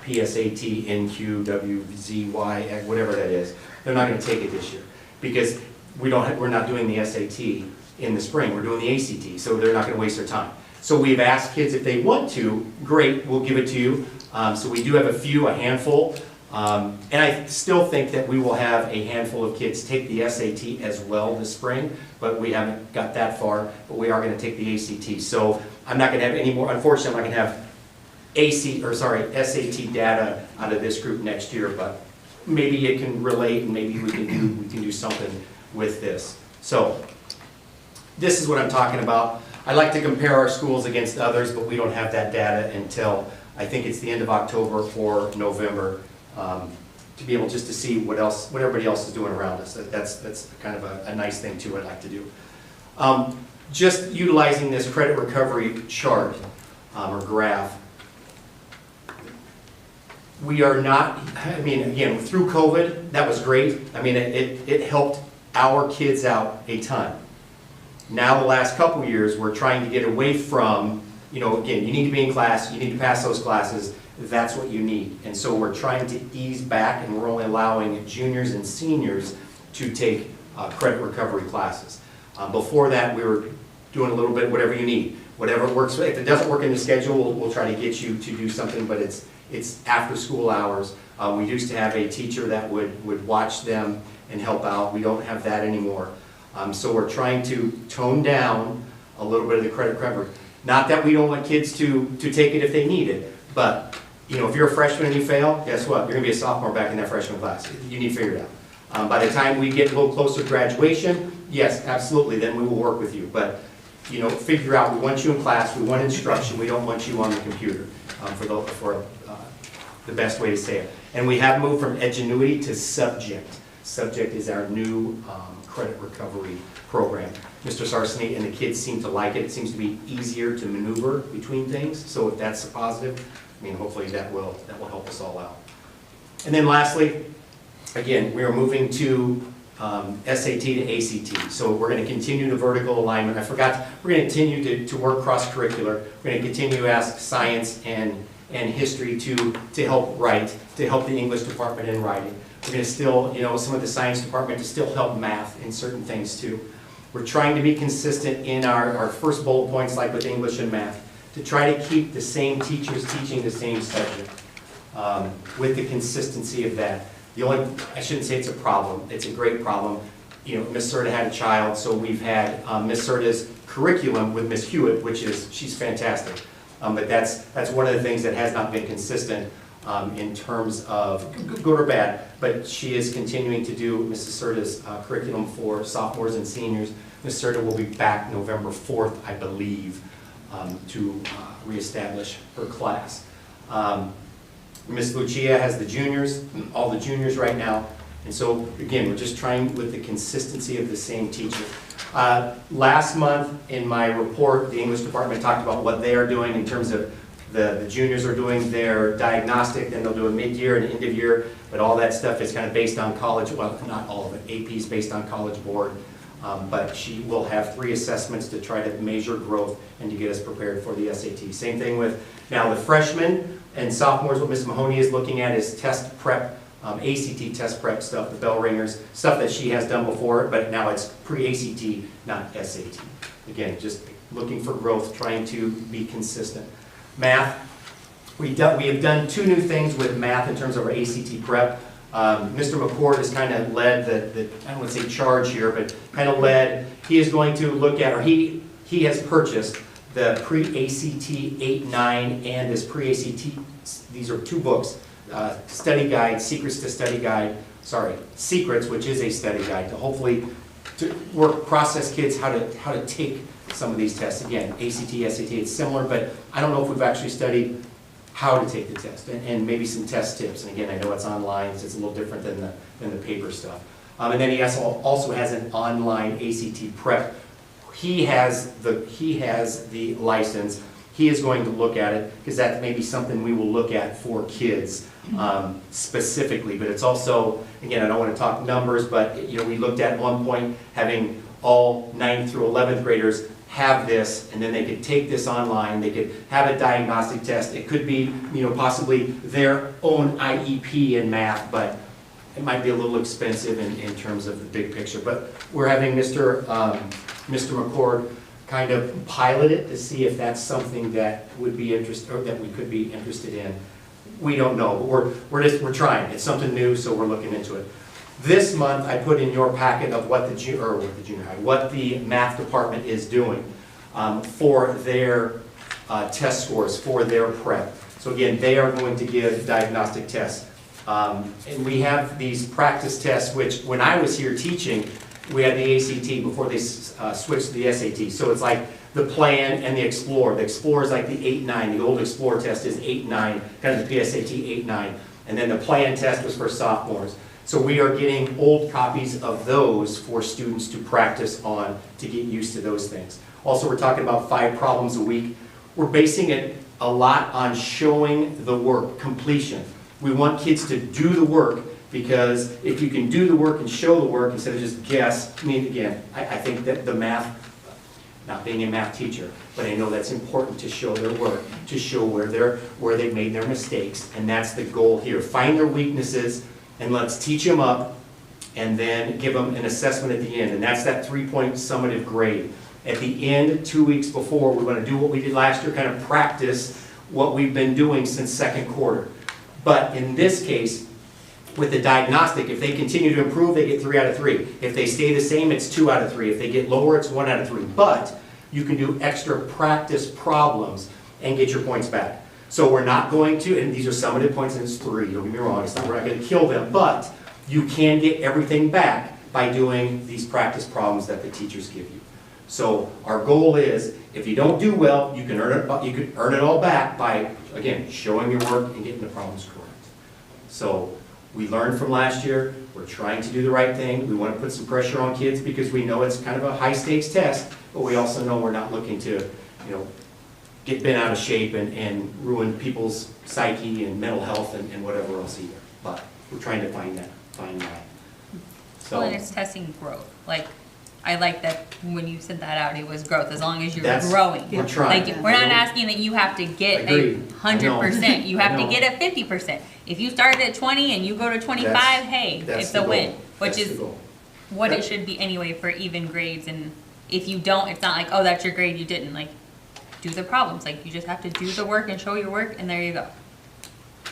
PSAT, NQ, WZY, whatever that is. They're not going to take it this year because we're not doing the SAT in the spring. We're doing the ACT, so they're not going to waste their time. So we've asked kids if they want to, great, we'll give it to you. So we do have a handful. And I still think that we will have a handful of kids take the SAT as well this spring, but we haven't got that far, but we are going to take the ACT. So I'm not going to have any more, unfortunately, I'm not going to have SAT data out of this group next year, but maybe it can relate, and maybe we can do something with this. So this is what I'm talking about. I like to compare our schools against others, but we don't have that data until I think it's the end of October or November, to be able just to see what everybody else is doing around us. That's kind of a nice thing too I'd like to do. Just utilizing this credit recovery chart or graph. We are not, I mean, again, through COVID, that was great. I mean, it helped our kids out a ton. Now the last couple years, we're trying to get away from, you know, again, you need to be in class, you need to pass those classes, that's what you need. And so we're trying to ease back, and we're only allowing juniors and seniors to take credit recovery classes. Before that, we were doing a little bit whatever you need. Whatever works, if it doesn't work in the schedule, we'll try to get you to do something, but it's after school hours. We used to have a teacher that would watch them and help out. We don't have that anymore. So we're trying to tone down a little bit of the credit recovery. Not that we don't want kids to take it if they need it, but you know, if you're a freshman and you fail, guess what? You're going to be a sophomore back in that freshman class. You need to figure it out. By the time we get a little closer to graduation, yes, absolutely, then we will work with you. But you know, figure out, we want you in class, we want instruction, we don't want you on the computer, for the best way to say it. And we have moved from edgenuity to subject. Subject is our new credit recovery program. Mr. Sarsany and the kids seem to like it. It seems to be easier to maneuver between things. So if that's a positive, I mean, hopefully that will help us all out. And then lastly, again, we are moving to SAT to ACT. So we're going to continue the vertical alignment. I forgot, we're going to continue to work cross-curricular. We're going to continue to ask science and history to help write, to help the English department in writing. We're going to still, you know, some of the science department to still help math in certain things too. We're trying to be consistent in our first bullet points, like with English and math, to try to keep the same teachers teaching the same subject with the consistency of that. I shouldn't say it's a problem, it's a great problem. You know, Miss Serta had a child, so we've had Miss Serta's curriculum with Miss Hewitt, she's fantastic. But that's one of the things that has not been consistent in terms of good or bad, but she is continuing to do Mrs. Serta's curriculum for sophomores and seniors. Miss Serta will be back November 4th, I believe, to reestablish her class. Miss Lucia has the juniors, all the juniors right now, And so, again, we're just trying with the consistency of the same teacher. Last month in my report, the English department talked about what they are doing in terms of the juniors are doing their diagnostic, then they'll do a mid-year and end of year, but all that stuff is kind of based on college, well, not all of it, AP is based on College Board, but she will have 3 assessments to try to measure growth and to get us prepared for the SAT. Same thing with now the freshmen and sophomores, what Ms. Mahoney is looking at is test prep, ACT test prep stuff, the bell ringers, stuff that she has done before, but now it's pre-ACT, not SAT. Again, just looking for growth, trying to be consistent. Math, we have done 2 new things with math in terms of our ACT prep. Mr. McCord has kind of led the I don't want to say charge here, but kind of led, he is going to look at, or he has purchased the pre-ACT 8-9 and this pre-ACT, these are 2 books, study guide, Secrets, which is a study guide to hopefully process kids how to take some of these tests. Again, ACT, SAT, it's similar, but I don't know if we've actually studied how to take the test and maybe some test tips. And again, I know it's online, so it's a little different than the paper stuff. And then he also has an online ACT prep. He has the license. He is going to look at it because that may be something we will look at for kids specifically. But it's also, again, I don't want to talk numbers, but we looked at one point having all 9th through 11th graders have this, and then they could take this online, they could have a diagnostic test. It could be, possibly their own IEP in math, but it might be a little expensive in terms of the big picture. But we're having Mr. McCord kind of pilot it to see if that's something that would be that we could be interested in. We don't know, but we're trying. It's something new, so we're looking into it. This month, I put in your packet of what the math department is doing for their test scores, for their prep. So again, they are going to give diagnostic tests. And we have these practice tests, which when I was here teaching, we had the ACT before they switched to the SAT. So it's like the Plan and the Explore. The Explore is like the 8-9. The old Explore test is 8-9, kind of the PSAT 8-9. And then the Plan test was for sophomores. So we are getting old copies of those for students to practice on to get used to those things. Also, we're talking about 5 problems a week. We're basing it a lot on showing the work, completion. We want kids to do the work because if you can do the work and show the work instead of just guess, I mean, again, I think that the math, not being a math teacher, but I know that's important to show their work, to show where they've made their mistakes, and that's the goal here. Find their weaknesses, and let's teach them up, and then give them an assessment at the end, and that's that 3-point summative grade. At the end, 2 weeks before, we're going to do what we did last year, kind of practice what we've been doing since 2nd quarter. But in this case, with the diagnostic, if they continue to improve, they get 3 out of 3. If they stay the same, it's 2 out of 3. If they get lower, it's 1 out of 3. But you can do extra practice problems and get your points back. So we're not going to, and these are summative points, and it's 3, don't get me wrong, we're not going to kill them, but you can get everything back by doing these practice problems that the teachers give you. So our goal is, if you don't do well, you can earn it all back by, again, showing your work and getting the problems correct. So we learned from last year, we're trying to do the right thing, we want to put some pressure on kids because we know it's kind of a high stakes test, but we also know we're not looking to, get bent out of shape and ruin people's psyche and mental health and whatever else either. But we're trying to find that. So, Well, and it's testing growth. Like, I like that when you sent that out, it was growth, as long as you're That's- growing. we're trying. Like, we're not asking that you have to get Agreed. 100%. You have I to know. get a 50%. If you started at 20 and you go to 25, hey, that's it's the a win. goal. Which That's is the goal. what Yep. it should be anyway for even grades. And if you don't, it's not like, oh, that's your grade, you didn't. Like, do the problems. Like, you just have to do the work and show your work, and there you go.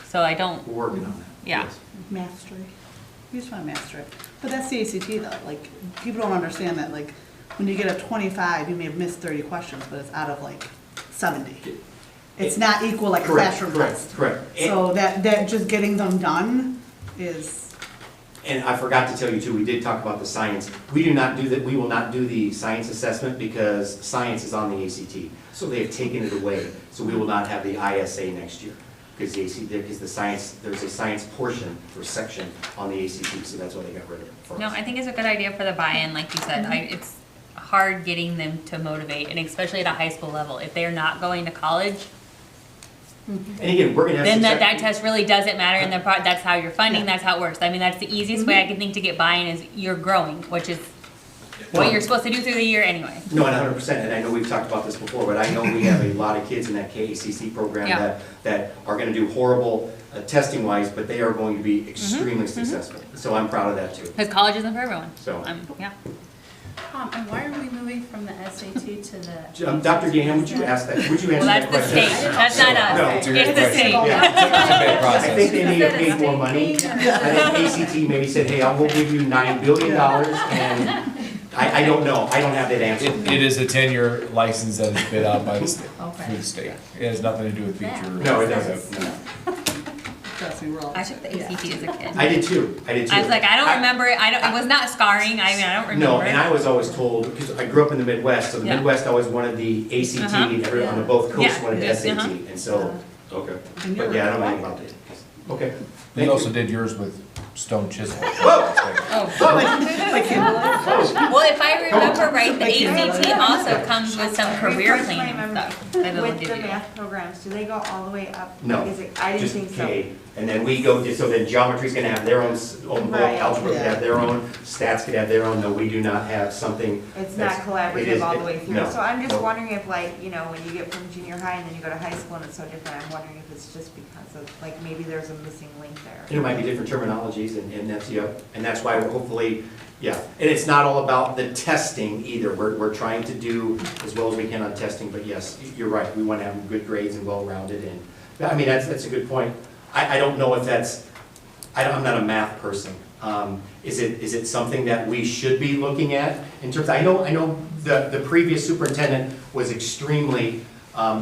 So I don't, We're working on that. yeah. Yes. Mastery. You just want to master it. But that's the ACT though. Like, people don't understand that, like, when you get a 25, you may have missed 30 questions, but it's out of like 70. It's not equal like a classroom test. Correct. So that just getting them done is. And I forgot to tell you too, we did talk about the science. We do not do that. We will not do the science assessment because science is on the ACT. So they have taken it away. So we will not have the ISA next year. because the science, there's a science portion or section on the ACT, so that's why they got rid of it for No, us. I think it's a good idea for the buy-in, like you said, it's hard getting them to motivate, and especially at a high school level, if they're not going to college, And again, we're gonna have. then that success- test really doesn't matter, and that's how you're funding, that's how it works. I mean, that's the easiest way I can think to get buy-in is you're growing, which is what you're supposed to do through the year anyway. No, and 100%, and I know we've talked about this before, but I know we have a lot of kids in that KACC program Yeah. that are gonna do horrible testing-wise, but they are going to be extremely successful. So I'm proud of that too. Because college isn't for everyone. So- Yeah. And why are we moving from the SAT to the? Dr. Gahan, would you ask that, would you answer Well, that that's the question? state, that's not No, us, it's a it's good the question. state. Yeah. It's a big I process. think they need to pay Is that a more money. state I thing, think ACT maybe said, hey, I will give you $9 billion, and I don't know, I don't have that answer. It is a 10-year license that is bid out by the state, Okay. through the state. It has nothing to do with Beecher. No, it doesn't, no. Trust me, we're all. I took the ACT as a kid. I did too, I did too. I was like, I don't remember it, it was not scarring, I mean, I don't remember. No, and I was always told, because I grew up in the Midwest, so the Yeah. Midwest always wanted the ACT, Uh-huh. everyone on both coasts Yeah, wanted the just, SAT, uh-huh. and so, okay. And But you're yeah, I don't know right. anything about it. Okay. You also did yours with stone chisel. Oh. Like, Well, if I remember right, the ACT also comes with some career Refresh my planning memory. stuff. that they'll With give the you. math programs, do they go all the way up? No, Is it, I didn't just think so. K. And then we go, so then geometry's gonna have their own book, Right. algebra could have their own, stats could have their own. No, we do not have something. It's not that's- it collaborative is- all the way through. no. So I'm just No. wondering if like, you know, when you get from junior high and then you go to high school and it's so different, I'm wondering if it's just because of, like, maybe there's a missing link there. And it might be different terminologies, and that's, yeah, and that's why we're hopefully, yeah. And it's not all about the testing either. We're trying to do as well as we can on testing, but yes, you're right. We want to have good grades and well-rounded, and, I mean, that's a good point. I don't know if that's, I'm not a math person. Is it something that we should be looking at in terms, I know the previous superintendent was extremely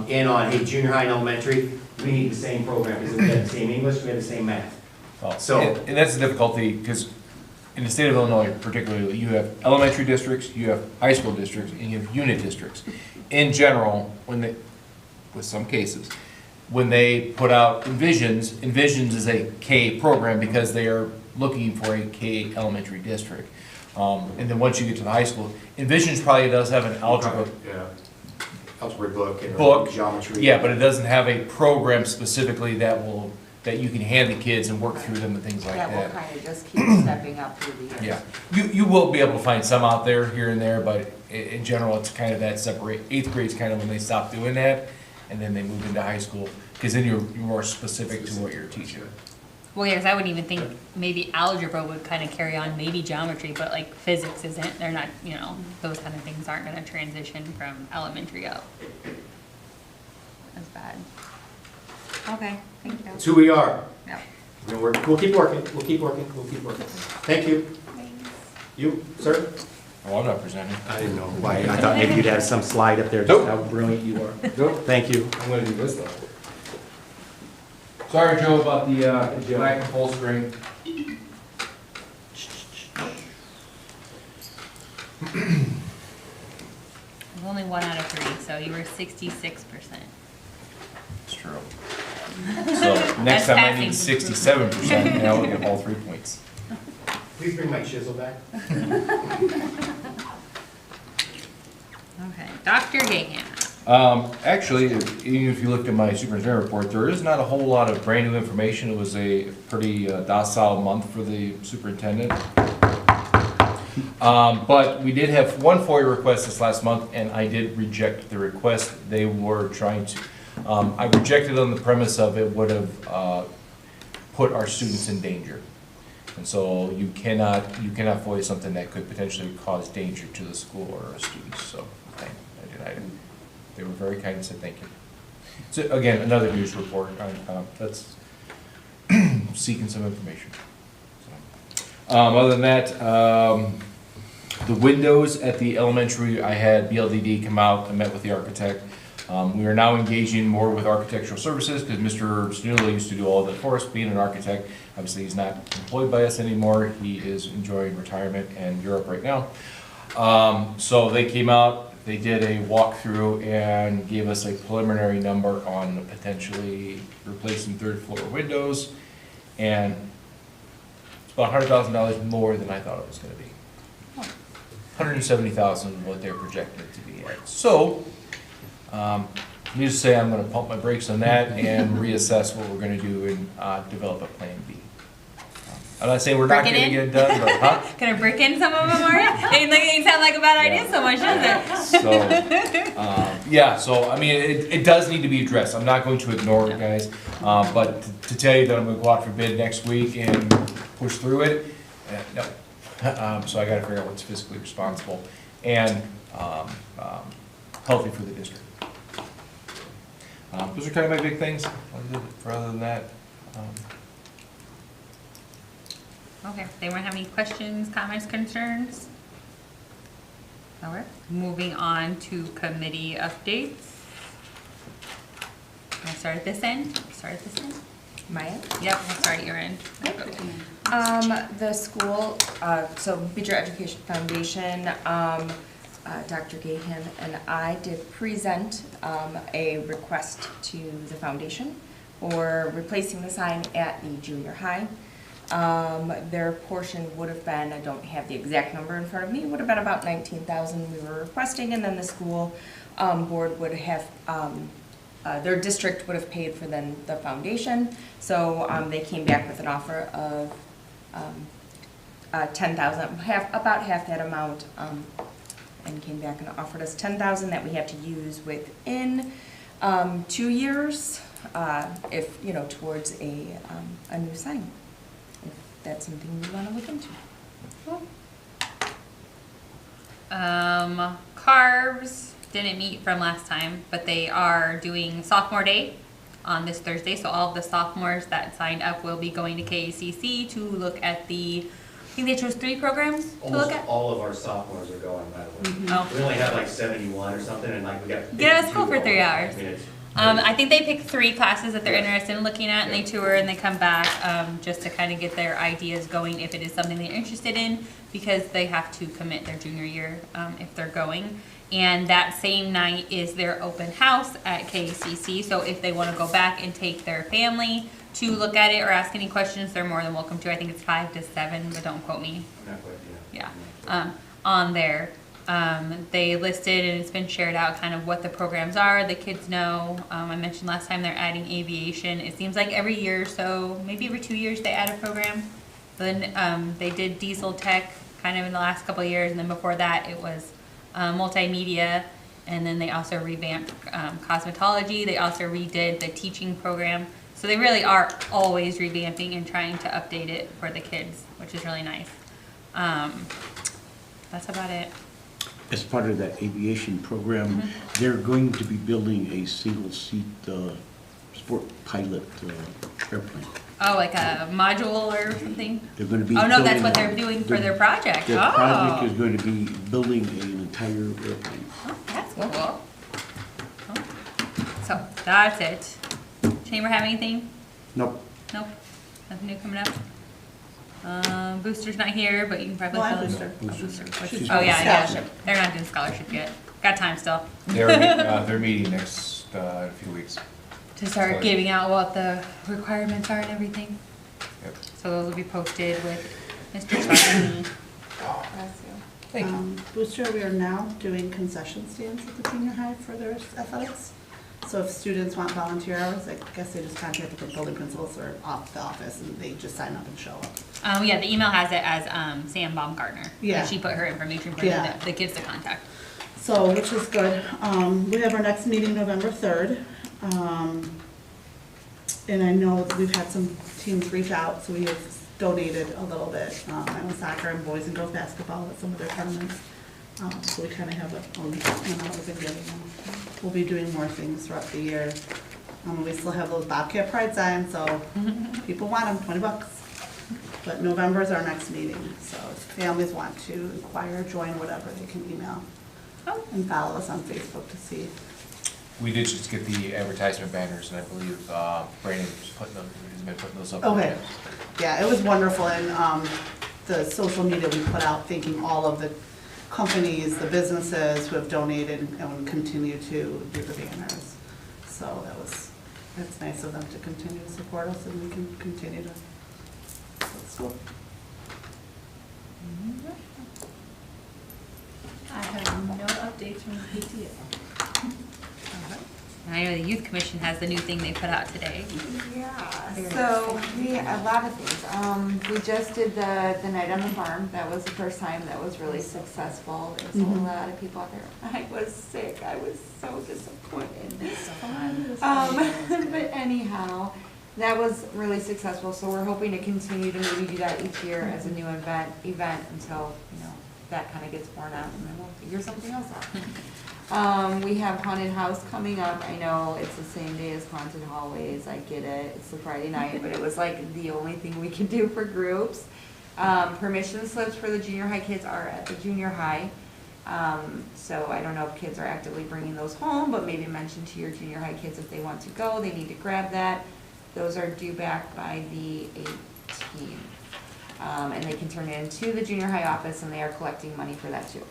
in on, hey, junior high and elementary, we need the same program, because we had the same English, we had the same math. Well, So- and that's the difficulty, because in the state of Illinois particularly, you have elementary districts, you have high school districts, and you have unit districts. In general, with some cases, when they put out Envisions is a K program because they are looking for a K elementary district. And then once you get to the high school, Envisions probably does have an algebra Yeah. Algebra book and book. geometry. Yeah, but it doesn't have a program specifically that you can hand the kids and work through them and things like That will that. kind of just keep stepping up through the years. Yeah, you will be able to find some out there here and there, but in general, it's kind of that separate, 8th grade's kind of when they stop doing that, and then they move into high school, because then you're more specific to what you're teaching. Well, yeah, 'cause I wouldn't even think maybe algebra would kind of carry on, maybe geometry, but like physics isn't, they're not, you know, those kind of things aren't gonna transition from elementary up. That's bad. Okay, thank you. That's who we are. Yep. We'll keep working, we'll keep working. Thank you. You, sir? Oh, I'm not presenting. I didn't know why, I thought maybe you'd have some slide up there, just Nope. how brilliant you are. Nope. Thank you. I'm gonna do this though. Sorry, Joe, about the lack of full screen. It was only 1 out of 3, so you were 66%. It's true. So next That's time I passing. need 67%, and I will get all 3 points. Please bring my chisel back. Okay, Dr. Gahan. Actually, even if you look at my superintendent report, there is not a whole lot of brand new information. It was a pretty docile month for the superintendent. But we did have one FOIA request this last month, and I did reject the request. They were trying to, I rejected on the premise of it would have put our students in danger. And so you cannot FOIA something that could potentially cause danger to the school or our students, so I denied it. They were very kind and said thank you. So again, another news report, that's seeking some information. So, other than that, the windows at the elementary, I had BLDD come out and met with the architect. We are now engaging more with architectural services because Mr. Snula used to do all of that for us, being an architect. Obviously, he's not employed by us anymore. He is enjoying retirement in Europe right now. So they came out, they did a walkthrough and gave us a preliminary number on potentially replacing third floor windows. And it's about $100,000 more than I thought it was gonna be. 170,000 what they're projected to be at. So, needless to say, I'm gonna pump my brakes on that and reassess what we're gonna do and develop a plan B. I'm not saying we're not Brick it gonna in? get it done, but, huh? Can I brick in some of them already? It sound like a bad idea so much, does it? So, yeah, so, I mean, it does need to be addressed. I'm not going to ignore it, guys. But to tell you that I'm gonna go out for bid next week and push through it, no. So I gotta figure out what's fiscally responsible and healthy for the district. Those are kind of my big things. Other than that, Okay, does anyone have any questions, comments, concerns? All right, moving on to committee updates. Can I start at this end? Maya? Yep, we'll start at your end. The school, so Beecher Education Foundation, Dr. Gahan and I did present a request to the foundation for replacing the sign at the junior high. Their portion would have been, I don't have the exact number in front of me, would have been about 19,000 we were requesting, and then the school board would have, their district would have paid for then the foundation. So they came back with an offer of 10,000, about half that amount, and came back and offered us 10,000 that we have to use within 2 years, if, you know, towards a new sign. If that's something we want to look into. Carbs didn't meet from last time, but they are doing sophomore day on this Thursday. So all of the sophomores that signed up will be going to KACC to look at the, I think they chose 3 programs to look Almost at. all of our sophomores are going, by the way. Oh. We only have like 71 or something, and like we got. Get out of school 52 for 3 going. hours. I mean, it's I think they pick 3 classes that they're interested in looking at, and they tour and they come back just to kind of get their ideas going if it is something they're interested in, because they have to commit their junior year if they're going. And that same night is their open house at KACC, so if they want to go back and take their family to look at it or ask any questions, they're more than welcome to. I think it's 5 to 7, but don't quote me. I'm not quite, Yeah, on there. They listed, and it's been shared out, kind of what the programs are, the kids know. I mentioned last time they're adding aviation. It seems like every year or so, maybe every 2 years, they add a program. Then they did diesel tech kind of in the last couple of years, and then before that it was multimedia, and then they also revamped cosmetology. They also redid the teaching program. So they really are always revamping and trying to update it for the kids, which is really nice. That's about it. As part of that aviation program, they're going to be building a single-seat sport pilot airplane. Oh, like a module or something? They're going to be. Oh, no, that's building- what they're doing for their project. Their Oh. project is going to be building an entire airplane. Oh, that's cool. Oh. So, that's it. Chamber have anything? Nope. Nope. Nothing new coming up? Booster's not here, but you can probably. Well, I fill in. Booster. Oh, Booster. What's- She's Oh, yeah, yeah. scholarship. They're not doing scholarship yet. Got time still. they're meeting next, in a few weeks. To start giving out what the requirements are and everything. Yep. So those will be posted with Mr. Sutton. Thank you. Booster, we are now doing concession stands at the junior high for their athletics. So if students want volunteer hours, I guess they just contact the building principals or off the office, and they just sign up and show up. Yeah, the email has it as Sam Baumgartner. Yeah. She put her information for Yeah. the kids to contact. So, which is good. We have our next meeting November 3rd. And I know that we've had some teams reach out, so we have donated a little bit. I know soccer and boys and girls basketball at some of their tournaments. So we kind of have a good getting. We'll be doing more things throughout the year. We still have those Bobcat Pride signs, so people want them, $20. But November is our next meeting, so if families want to inquire, join, whatever, they can email. Oh. And follow us on Facebook to see. We did just get the advertisement banners, and I believe Brandon's been putting those up. Okay. Yeah, it was wonderful, and the social media we put out, thanking all of the companies, the businesses who have donated and continue to do the banners. So it's nice of them to continue to support us and we can continue to, that's cool. I have no updates from the PTO. And I know the youth commission has the new thing they put out today. Yeah, Very so we, a lot of things. We just did the night on the farm. That was the first time. That was really successful. There's a lot of people out there. I was sick. I was so disappointed. But anyhow, that was really successful. So we're hoping to continue to maybe do that each year as a new event until, that kind of gets worn out and then we'll figure something else out. We have haunted house coming up. I know it's the same day as haunted hallways. I get it. It's the Friday night, but it was like the only thing we could do for groups. Permission slips for the junior high kids are at the junior high. So I don't know if kids are actively bringing those home, but maybe mention to your junior high kids if they want to go, they need to grab that. Those are due back by the 18th. And they can turn it into the junior high office and they are collecting money for that too.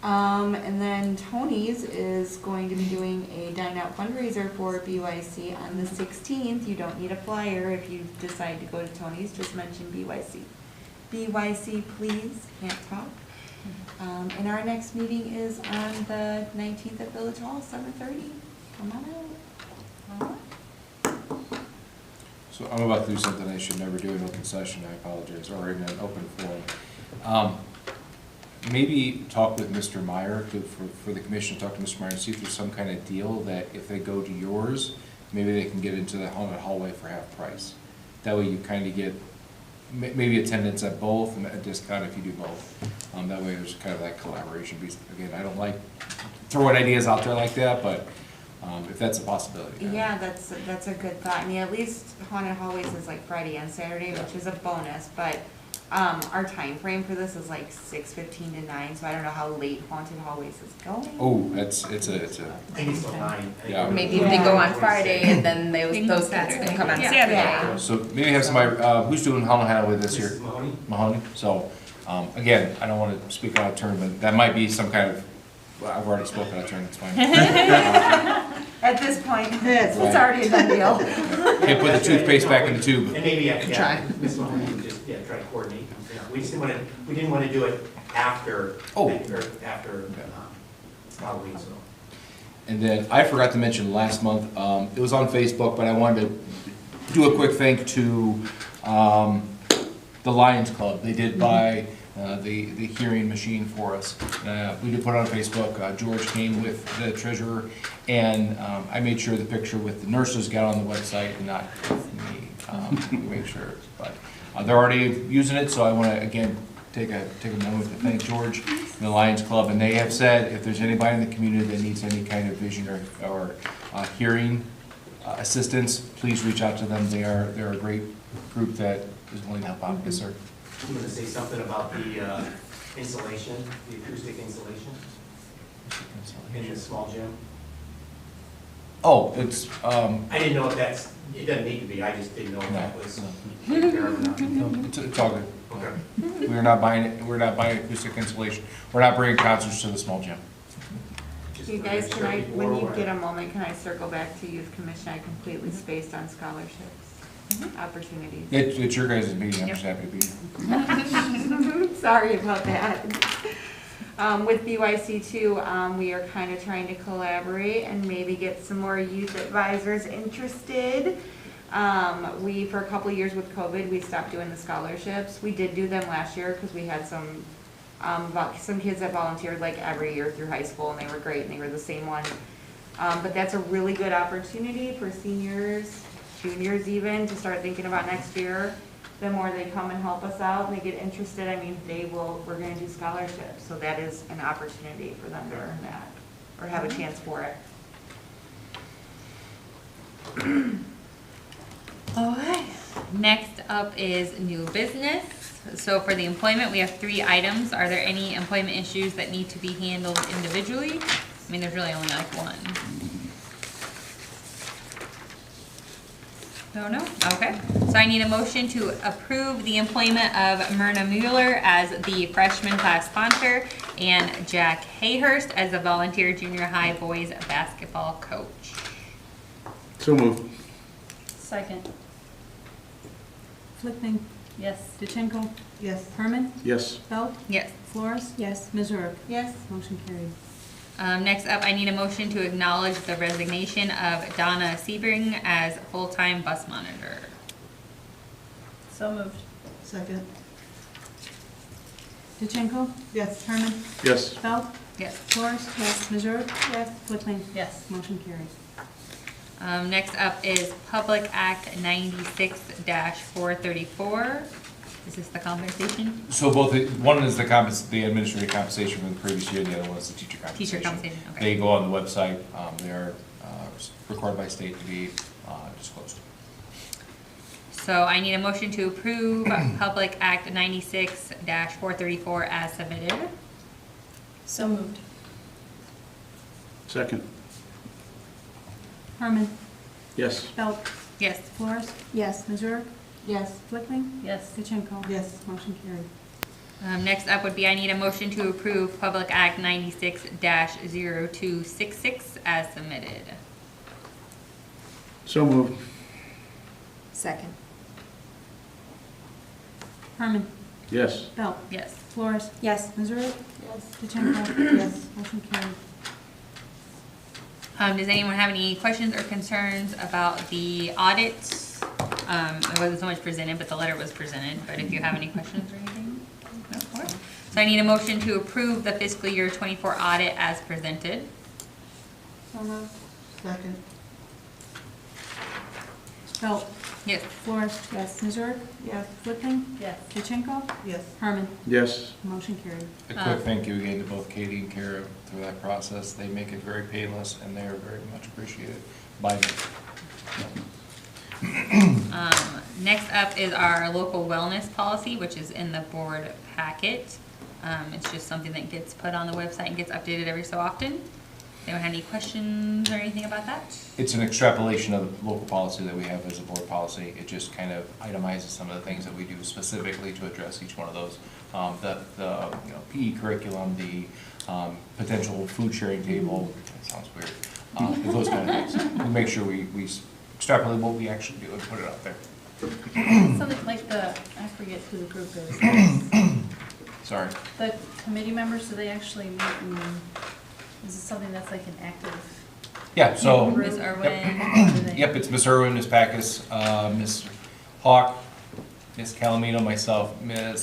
And then Tony's is going to be doing a dine out fundraiser for BYC on the 16th. You don't need a flyer if you decide to go to Tony's, just mention BYC. BYC, please, can't talk. And our next meeting is on the 19th at Village Hall, 7:30. Come on out. So I'm about to do something I should never do in open session, I apologize, or in an open forum. Maybe talk with Mr. Meyer, for the commission, talk to Mr. Meyer and see if there's some kind of deal that if they go to yours, maybe they can get into the haunted hallway for half price. That way you kind of get maybe attendance at both and a discount if you do both. That way there's kind of that collaboration. Because again, I don't like throwing ideas out there like that, but if that's a possibility. Yeah, that's a good thought. I mean, at least haunted hallways is like Friday and Saturday, which is a bonus, but our time frame for this is like 6:15 to 9, so I don't know how late haunted hallways is going. Oh, it's a. I think it's till 9. Yeah. Maybe if they go on Friday and then those kids can come on Saturday. Yeah. So maybe have somebody, who's doing haunted hallway this year? Mrs. Mahoney? Mahoney. So, again, I don't want to speak out of turn, but that might be some kind of, well, I've already spoken out of turn, it's fine. At this point, it's already a done deal. Can't put the toothpaste back in the tube. And maybe, Try. Ms. Mahoney can just, try to coordinate. We just didn't want to do it after, Oh. after Halloween, so. And then I forgot to mention last month, it was on Facebook, but I wanted to do a quick thank to the Lions Club. They did buy the hearing machine for us. We did put it on Facebook. George came with the treasurer, and I made sure the picture with the nurses got on the website and not with me. To make sure, but they're already using it, so I want to again take a moment to thank George and the Lions Club. And they have said if there's anybody in the community that needs any kind of vision or hearing assistance, please reach out to them. They're a great group that is willing to help out. Yes, sir. I'm going to say something about the insulation, the acoustic insulation in the small gym. Oh, it's I didn't know if it doesn't need to be, I just didn't know if that was taken care of or not. no, it's all good. Okay. We're not buying acoustic insulation. We're not bringing concerts to the small gym. Just You to guys, make can sure I, people when are you aware. get a moment, can I circle back to youth commission? I completely spaced on scholarships, opportunities. It's your guys' meeting. I'm just happy to be here. Sorry about that. With BYC too, we are kind of trying to collaborate and maybe get some more youth advisors interested. For a couple of years with COVID, we stopped doing the scholarships. We did do them last year because we had some kids that volunteered like every year through high school, and they were great, and they were the same one. But that's a really good opportunity for seniors, juniors even, to start thinking about next year. The more they come and help us out and they get interested, I mean, we're gonna do scholarships. So that is an opportunity for them to earn that, or have a chance for it. Okay. Next up is new business. So for the employment, we have 3 items. Are there any employment issues that need to be handled individually? I mean, there's really only like one. No, no, okay. So I need a motion to approve the employment of Myrna Mueller as the freshman class sponsor and Jack Hayhurst as the volunteer junior high boys basketball coach. So moved. Second. Flickman. Yes. DeChenko. Yes. Herman. Yes. Belt. Yes. Flores. Yes. Missouri. Yes. Motion carried. Next up, I need a motion to acknowledge the resignation of Donna Sebring as full-time bus monitor. So moved. Second. DeChenko. Yes. Herman. Yes. Belt. Yes. Flores. Yes. Missouri. Yes. Flickman. Yes. Motion carried. Next up is Public Act 96-434. Is this the compensation? So both, one is the administrative compensation from the previous year, and the other one is the teacher compensation. Teacher compensation, okay. They go on the website, they are required by state to be disclosed. So I need a motion to approve Public Act 96-434 as submitted. So moved. Second. Herman. Yes. Belt. Yes. Flores. Yes. Missouri. Yes. Flickman. Yes. DeChenko. Yes. Motion carried. Next up would be I need a motion to approve Public Act 96-0266 as submitted. So moved. Second. Herman. Yes. Belt. Yes. Flores. Yes. Missouri. Yes. DeChenko. Yes. Motion carried. Does anyone have any questions or concerns about the audits? It wasn't so much presented, but the letter was presented, but if you have any questions or anything? No? Okay. So I need a motion to approve the fiscal year 24 audit as presented. So moved. Second. Belt. Yes. Flores. Yes. Missouri. Yes. Flickman. Yes. DeChenko. Yes. Herman. Yes. Motion carried. A quick thank you again to both Katie and Kara through that process. They make it very painless, and they are very much appreciated by me. Next up is our local wellness policy, which is in the board packet. It's just something that gets put on the website and gets updated every so often. Anyone have any questions or anything about that? It's an extrapolation of the local policy that we have as a board policy. It just kind of itemizes some of the things that we do specifically to address each one of those. The PE curriculum, the potential food sharing table, that sounds weird, those kind of things. We make sure we extrapolate what we actually do and put it out there. Something like I forget who the group is. Sorry. The committee members, do they actually meet and, is it something that's like an active? Yeah, so. Ms. Irwin. Yep, it's Miss Irwin, Miss Packus, Miss Hawk, Miss Calamino, myself, Miss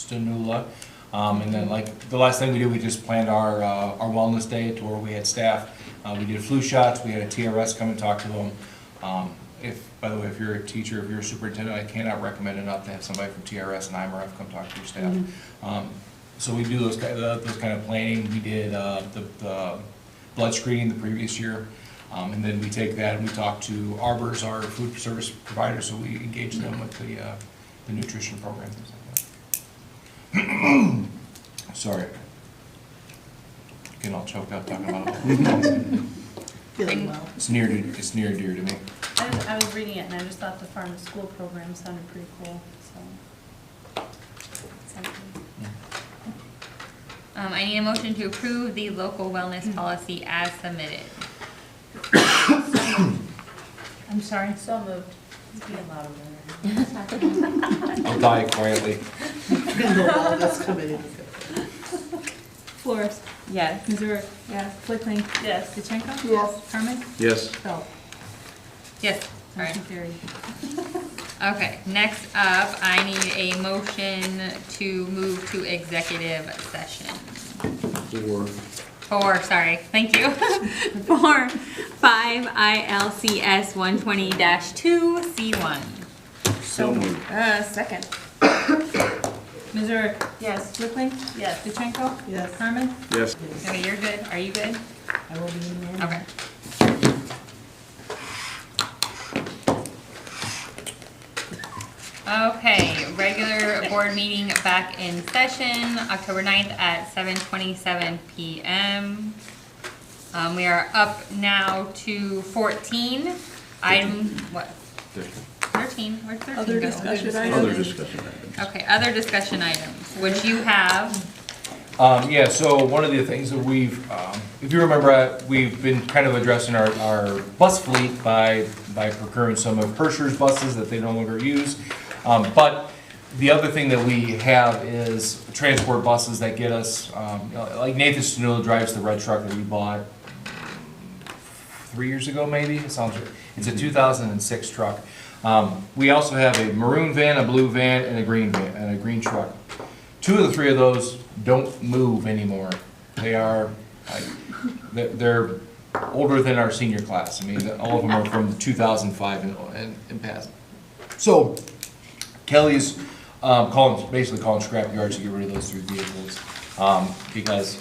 Stanula. And then like the last thing we did, we just planned our wellness day to where we had staff. We did flu shots, we had a TRS come and talk to them. By the way, if you're a teacher, if you're a superintendent, I cannot recommend enough to have somebody from TRS and IMRF come talk to your staff. So we do those kind of planning. We did the blood screening the previous year. And then we take that and we talk to Arbors, our food service provider, so we engage them with the nutrition program, things like that. Sorry. Getting all choked up talking about it. Feeling well. It's near and dear to me. I was reading it and I just thought the farm to school program sounded pretty cool, so. I need a motion to approve the local wellness policy as submitted. I'm sorry, so moved. It's being loud over there. I'll die quietly. All this committee. Flores. Yes. Missouri. Yes. Flickman. Yes. DeChenko. Yes. Herman. Yes. Belt. Yes. All right. Motion carried. Okay, next up, I need a motion to move to executive session. Thank you. For 5 ILCS 120-2C1. So moved. Second. Missouri. Yes. Flickman. Yes. DeChenko. Yes. Herman. Yes. Okay, you're good. Are you good? I will be in there. Okay. Okay, regular board meeting back in session, October 9th at 7:27 PM. We are up now to 14. Item, what? 13, where'd 13 Other go? discussion Other items? discussion items. Okay, other discussion items, which you have, Yeah, so one of the things that we've, if you remember, we've been kind of addressing our bus fleet by procuring some of Hersher's buses that they no longer use. But the other thing that we have is transport buses that get us, like Nathan Snow drives the red truck that we bought 3 years ago, maybe, it sounds right. It's a 2006 truck. We also have a maroon van, a blue van, and a green van, and a green truck. 2 of the 3 of those don't move anymore. They are, they're older than our senior class. I mean, all of them are from 2005 and past. So Kelly's basically calling scrap yards to get rid of those 3 vehicles because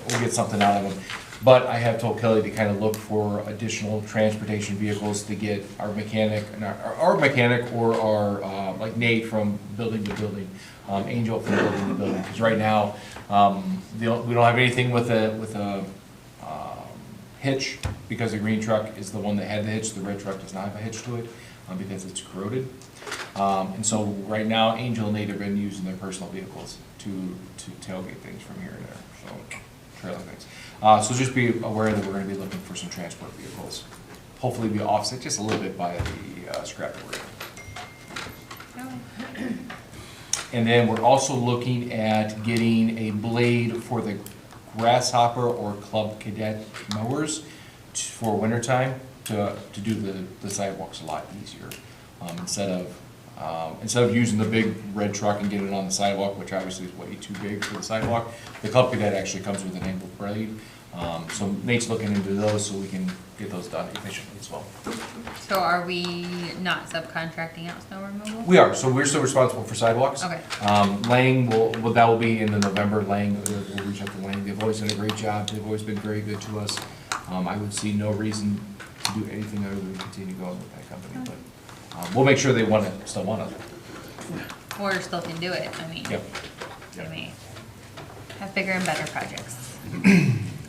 we'll get something out of them. But I have told Kelly to kind of look for additional transportation vehicles to get our mechanic, and our mechanic or our, like Nate from building to building, Angel from building to building. Because right now, we don't have anything with a hitch, because the green truck is the one that had the hitch. The red truck does not have a hitch to it because it's corroded. And so right now, Angel and Nate have been using their personal vehicles to tailgate things from here and there, so trailer things. So just be aware that we're going to be looking for some transport vehicles. Hopefully we offset just a little bit by the scrap that we're getting. And then we're also looking at getting a blade for the Grasshopper or Club Cadet mowers for wintertime to do the sidewalks a lot easier. Instead of using the big red truck and getting it on the sidewalk, which obviously is way too big for the sidewalk, the Club Cadet actually comes with an angled blade. So Nate's looking into those so we can get those done efficiently as well. so are we not subcontracting out snow removal? We are, so we're still responsible for sidewalks. Okay. Lang that will be in the November. Lang, we'll reach out to Lang. They've always done a great job. They've always been very good to us. I would see no reason to do anything other than continue going with that company, but we'll make sure they still want us. Or still can do it, I mean. Yep. They may have bigger and better projects.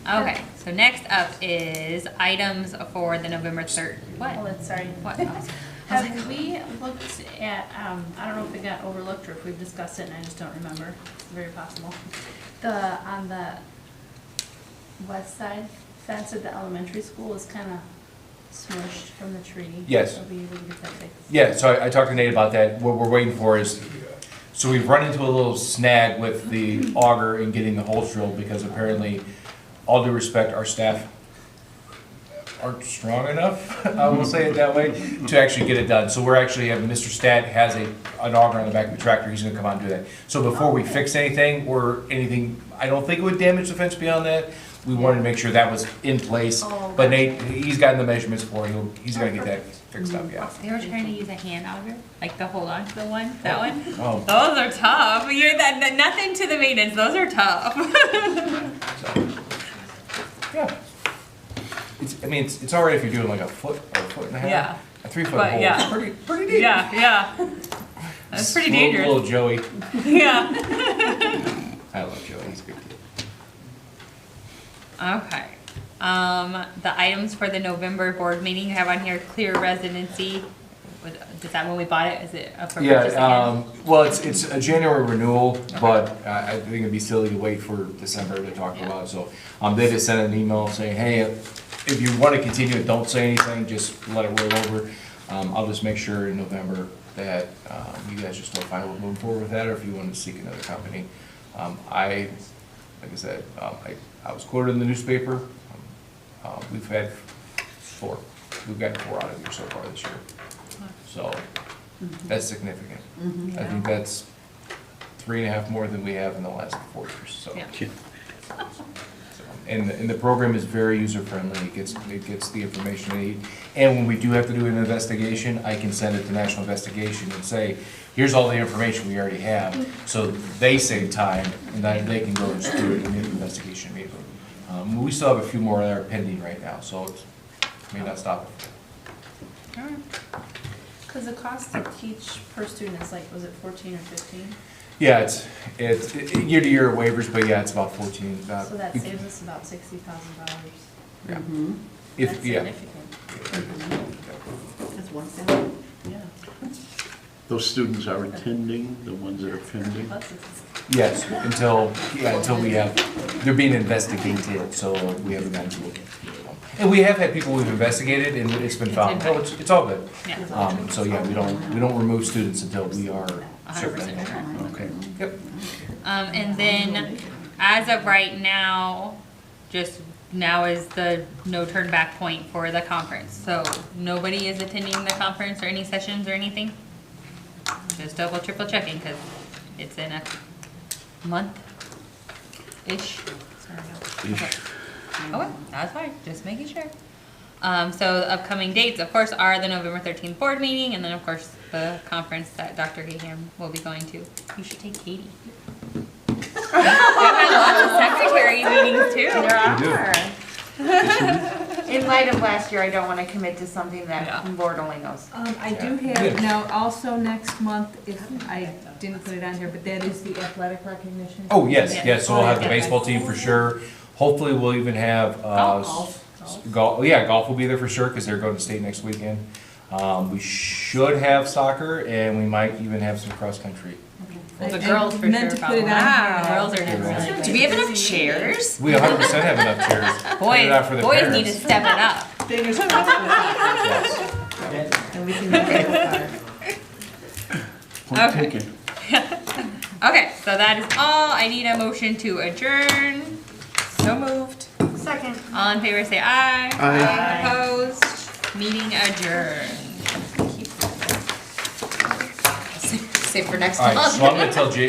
Okay, so next up is items for the November 3rd. What? Hold it, sorry. What? Have we looked at, I don't know if it got overlooked or if we've discussed it and I just don't remember, it's very possible. On the west side fence at the elementary school is kind of smushed from the tree. Yes. So we would get that fixed. Yeah, so I talked to Nate about that. What we're waiting for is, so we've run into a little snag with the auger and getting the holes drilled because apparently, all due respect, our staff aren't strong enough, I will say it that way, to actually get it done. So we're actually having, Mr. Stat has an auger on the back of the tractor, he's gonna come out and do that. So before we fix anything, or anything, I don't think it would damage the fence beyond that, we wanted to make sure that was in place. Oh, But Nate, he's gotten the measurements for it, he's gonna get that fixed up, yeah. They were trying to use a hand auger, like to hold on to the one, that one? Oh. Those are tough. Nothing to the maintenance, those are tough. Yeah. It's all right if you're doing like a foot or a foot and a half. Yeah. A 3 foot But, hole. yeah. It's pretty deep. Yeah. That's pretty dangerous. Little Joey. Yeah. I love Joey, he's a good kid. Okay. The items for the November board meeting, you have on here clear residency. Is that when we bought it? Is it up for purchase again? Yeah, well, it's a January renewal, but I think it'd be silly to wait for December to talk about it. So they just sent an email saying, hey, if you want to continue it, don't say anything, just let it roll over. I'll just make sure in November that you guys are still fine with moving forward with that, or if you want to seek another company. Like I said, I was quoted in the newspaper. We've had 4. We've gotten 4 out of here so far this year. So that's significant. I think that's 3.5 more than we have in the last 4 years, so. Yeah. And the program is very user-friendly. It gets the information they need. And when we do have to do an investigation, I can send it to National Investigation and say, here's all the information we already have. So they save time, and then they can go and just do it and make the investigation immediately. We still have a few more that are pending right now, so it may not stop it. All right. Because the cost to teach per student is like, was it 14 or 15? Yeah, it's year-to-year waivers, but yeah, it's about 14. So that saves us about $60,000. Yeah. Mm-hmm. If, That's yeah. significant. That's one thing. Yeah. Those students are attending, the ones that are pending? Yes, until we have, they're being investigated, so we haven't gotten to look at. And we have had people we've investigated and it's been found, oh, it's all good. Yeah. So yeah, we don't remove students until we are 100% certain. sure. Okay, yep. And then, as of right now, just now is the no turn back point for the conference. So nobody is attending the conference or any sessions or anything? Just double, triple checking, because it's in a month-ish. Okay. Okay, that's fine, just making sure. So the upcoming dates, of course, are the November 13th board meeting, and then, of course, the conference that Dr. Gaham will be going to. You should take Katie. We've had lots of secretary meetings, too. In light of last year, I don't wanna commit to something Yeah. that the board only knows. I do have, now, also next month, if I didn't put it on here, but that is the athletic recognition. Oh, yes, Yeah. yes, so we'll have the Yeah. baseball team for sure. Hopefully, we'll even have, Golf. golf, yeah, golf will be there for sure, because they're going to state next weekend. We should have soccer, and we might even have some cross-country. Well, the I girls for meant sure. to put it on probably. here. The girls are doing really good. Do we have enough chairs? We 100% have enough chairs. Put it out for the Boys need to parents. step it up. Fingers crossed. Yes. And we can make it Point Okay. taken. Okay, so that is all. I need a motion to adjourn. So moved. Second. All in favor, say aye. Aye. Opposed? Meeting adjourned. Save for next All right, month. so I'm gonna tell Jay.